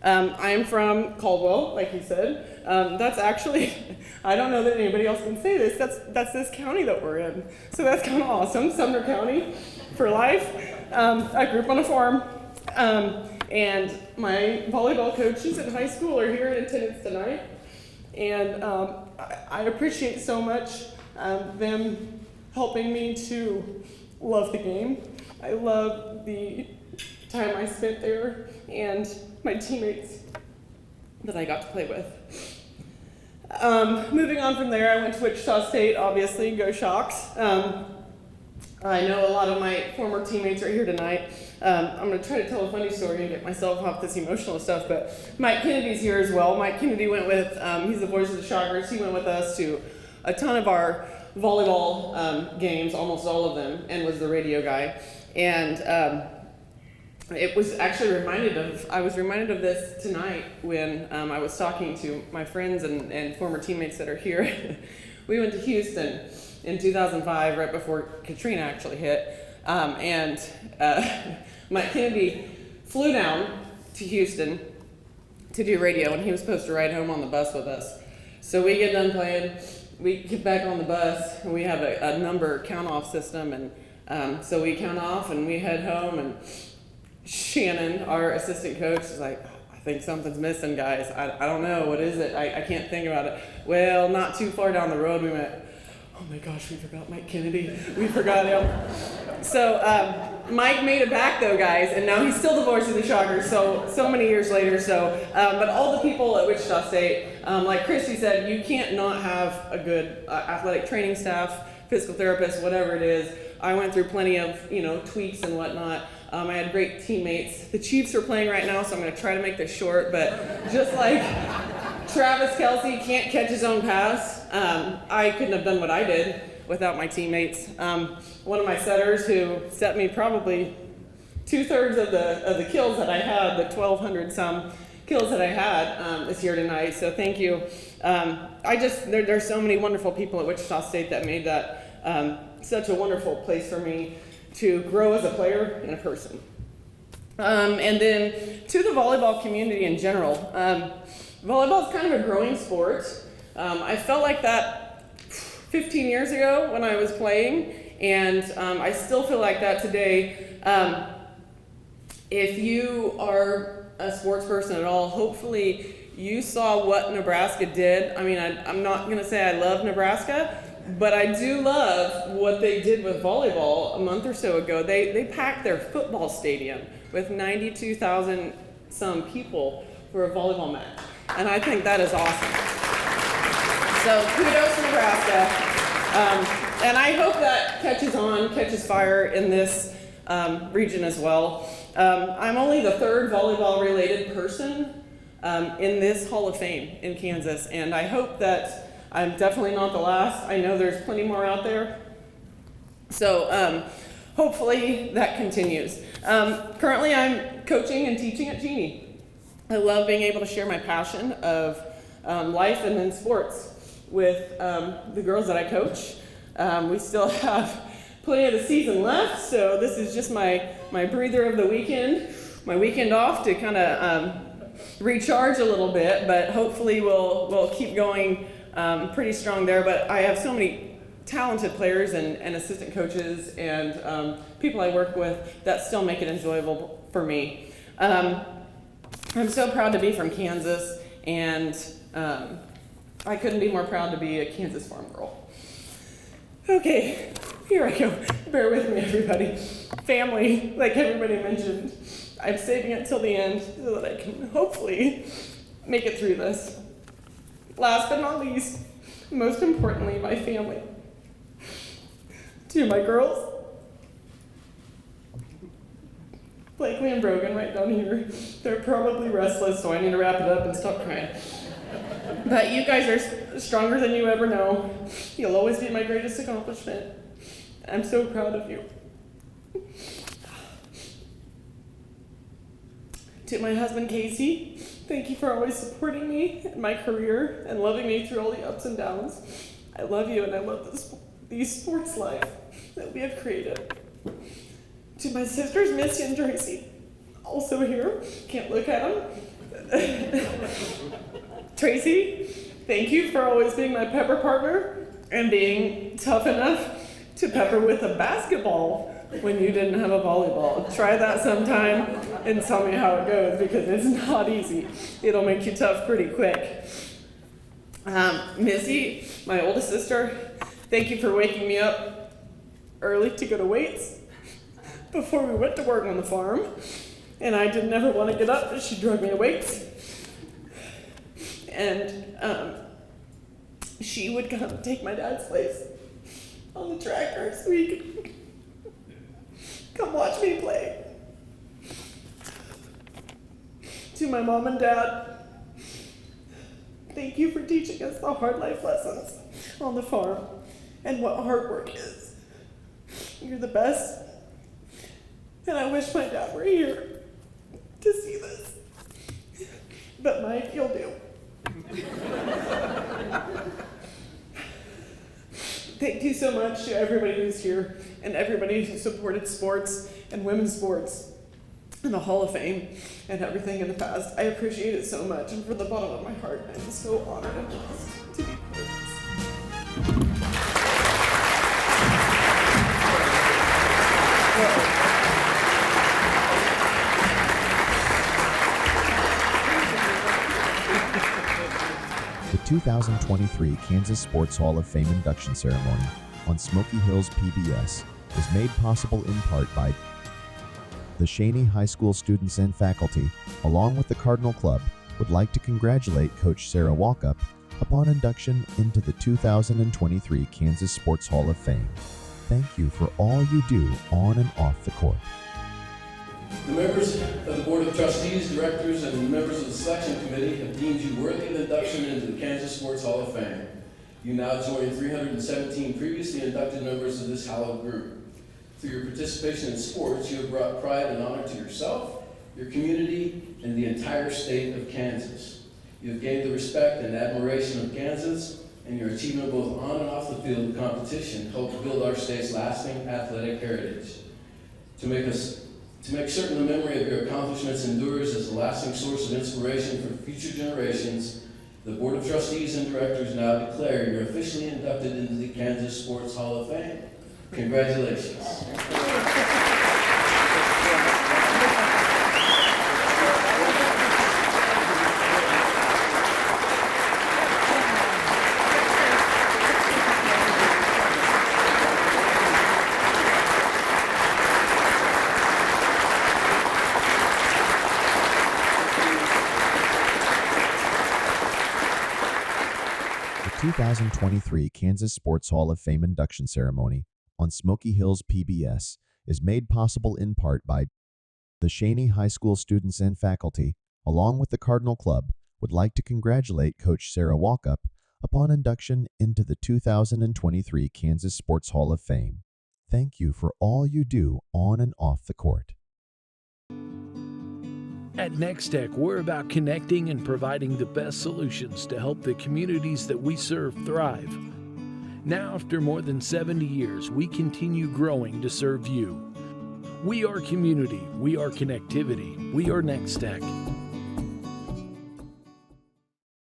I am from Caldwell, like you said. That's actually, I don't know that anybody else can say this, that's this county that we're in. So that's kind of awesome, Sumner County for life. I grew up on a farm, and my volleyball coaches in high school are here in attendance tonight. And I appreciate so much them helping me to love the game. I love the time I spent there and my teammates that I got to play with. Moving on from there, I went to Wichita State, obviously, go Shocks. I know a lot of my former teammates are here tonight. I'm going to try to tell a funny story and get myself off this emotional stuff, but Mike Kennedy's here as well. Mike Kennedy went with, he's the voice of the Shockers, he went with us to a ton of our volleyball games, almost all of them, and was the radio guy. And it was actually I was reminded of this tonight when I was talking to my friends and former teammates that are here. We went to Houston in 2005, right before Katrina actually hit. And Mike Kennedy flew down to Houston to do radio, and he was supposed to ride home on the bus with us. So we get done playing, we get back on the bus, and we have a number count-off system, and so we count off and we head home, and Shannon, our assistant coach, is like, I think something's missing, guys. I don't know, what is it? I can't think about it. Well, not too far down the road, we went, oh my gosh, we forgot Mike Kennedy. We forgot him. So Mike made it back though, guys, and now he's still the voice of the Shockers, so many years later. So, but all the people at Wichita State, Like Christy said, you can't not have a good athletic training staff, physical therapist, whatever it is. I went through plenty of, tweaks and whatnot. I had great teammates. The Chiefs are playing right now, so I'm going to try to make this short, but just like Travis Kelce can't catch his own pass, I couldn't have done what I did without my teammates. One of my setters who set me probably 2/3 of the kills that I had, the 1,200 some kills that I had is here tonight, so thank you. There's so many wonderful people at Wichita State that made that such a wonderful place for me to grow as a player and a person. And then to the volleyball community in general. Volleyball is kind of a growing sport. I felt like that 15 years ago when I was playing, and I still feel like that today. If you are a sports person at all, hopefully you saw what Nebraska did. I mean, I'm not gonna say I love Nebraska, but I do love what they did with volleyball a month or so ago. They packed their football stadium with 92,000 some people for a volleyball match. And I think that is awesome. So kudos to Nebraska. And I hope that catches fire in this region as well. I'm only the third volleyball related person in this Hall of Fame in Kansas, and I hope that I'm definitely not the last. I know there's plenty more out there. So hopefully that continues. Currently I'm coaching and teaching at Genie. I love being able to share my passion of life and then sports with the girls that I coach. We still have plenty of the season left, so this is just my breather of the weekend, my weekend off to kind of recharge a little bit, but hopefully we'll keep going pretty strong there. But I have so many talented players and assistant coaches and people I work with that still make it enjoyable for me. I'm so proud to be from Kansas, and I couldn't be more proud to be a Kansas farm girl. Okay, here I go. Bear with me, everybody. Family, like everybody mentioned. I'm saving it till the end so that I can hopefully make it through this. Last but not least, most importantly, my family. To my girls, Blakely and Brogan right down here. They're probably restless, so I need to wrap it up and stop crying. But you guys are stronger than you ever know. You'll always be my greatest accomplishment. I'm so proud of you. To my husband, Casey, thank you for always supporting me in my career and loving me through all the ups and downs. I love you, and I love the sports life that we have created. To my sisters, Missy and Tracy, also here, can't look at them. Tracy, thank you for always being my pepper partner and being tough enough to pepper with a basketball when you didn't have a volleyball. Try that sometime and tell me how it goes, because it's not easy. It'll make you tough pretty quick. Missy, my oldest sister, thank you for waking me up early to go to weights before we went to work on the farm. And I didn't ever want to get up, but she drug me to weights. And she would come take my dad's place on the tractor so he could come watch me play. To my mom and dad, thank you for teaching us the hard life lessons on the farm and what hard work is. You're the best. And I wish my dad were here to see this. But Mike, you'll do. Thank you so much to everybody who's here and everybody who supported sports and women's sports in the Hall of Fame and everything in the past. I appreciate it so much, and from the bottom of my heart, I'm so honored and blessed to be part of this. The 2023 Kansas Sports Hall of Fame Induction Ceremony on Smoky Hills PBS was made possible in part by the Shaney High School students and faculty, along with the Cardinal Club, would like to congratulate Coach Sarah Walkup upon induction into the 2023 Kansas Sports Hall of Fame. Thank you for all you do on and off the court. The members of the Board of Trustees, Directors, and members of the Selection Committee have deemed you worthy of induction into the Kansas Sports Hall of Fame. You now join 317 previously inducted members of this hallowed group. Through your participation in sports, you have brought pride and honor to yourself, your community, and the entire state of Kansas. You have gained the respect and admiration of Kansas, and your achievement both on and off the field of competition helped build our state's lasting athletic heritage. To make certain the memory of your accomplishments endures as a lasting source of inspiration for future generations, the Board of Trustees and Directors now declare you're officially inducted into the Kansas Sports Hall of Fame. Congratulations. The 2023 Kansas Sports Hall of Fame induction ceremony on Smoky Hills PBS is made possible in part by the Cheney High School students and faculty, along with the Cardinal Club, would like to congratulate Coach Sarah Walkup upon induction into the 2023 Kansas Sports Hall of Fame. Thank you for all you do on and off the court. At NextTech, we're about connecting and providing the best solutions to help the communities that we serve thrive. Now, after more than 70 years, we continue growing to serve you. We are community, we are connectivity, we are NextTech.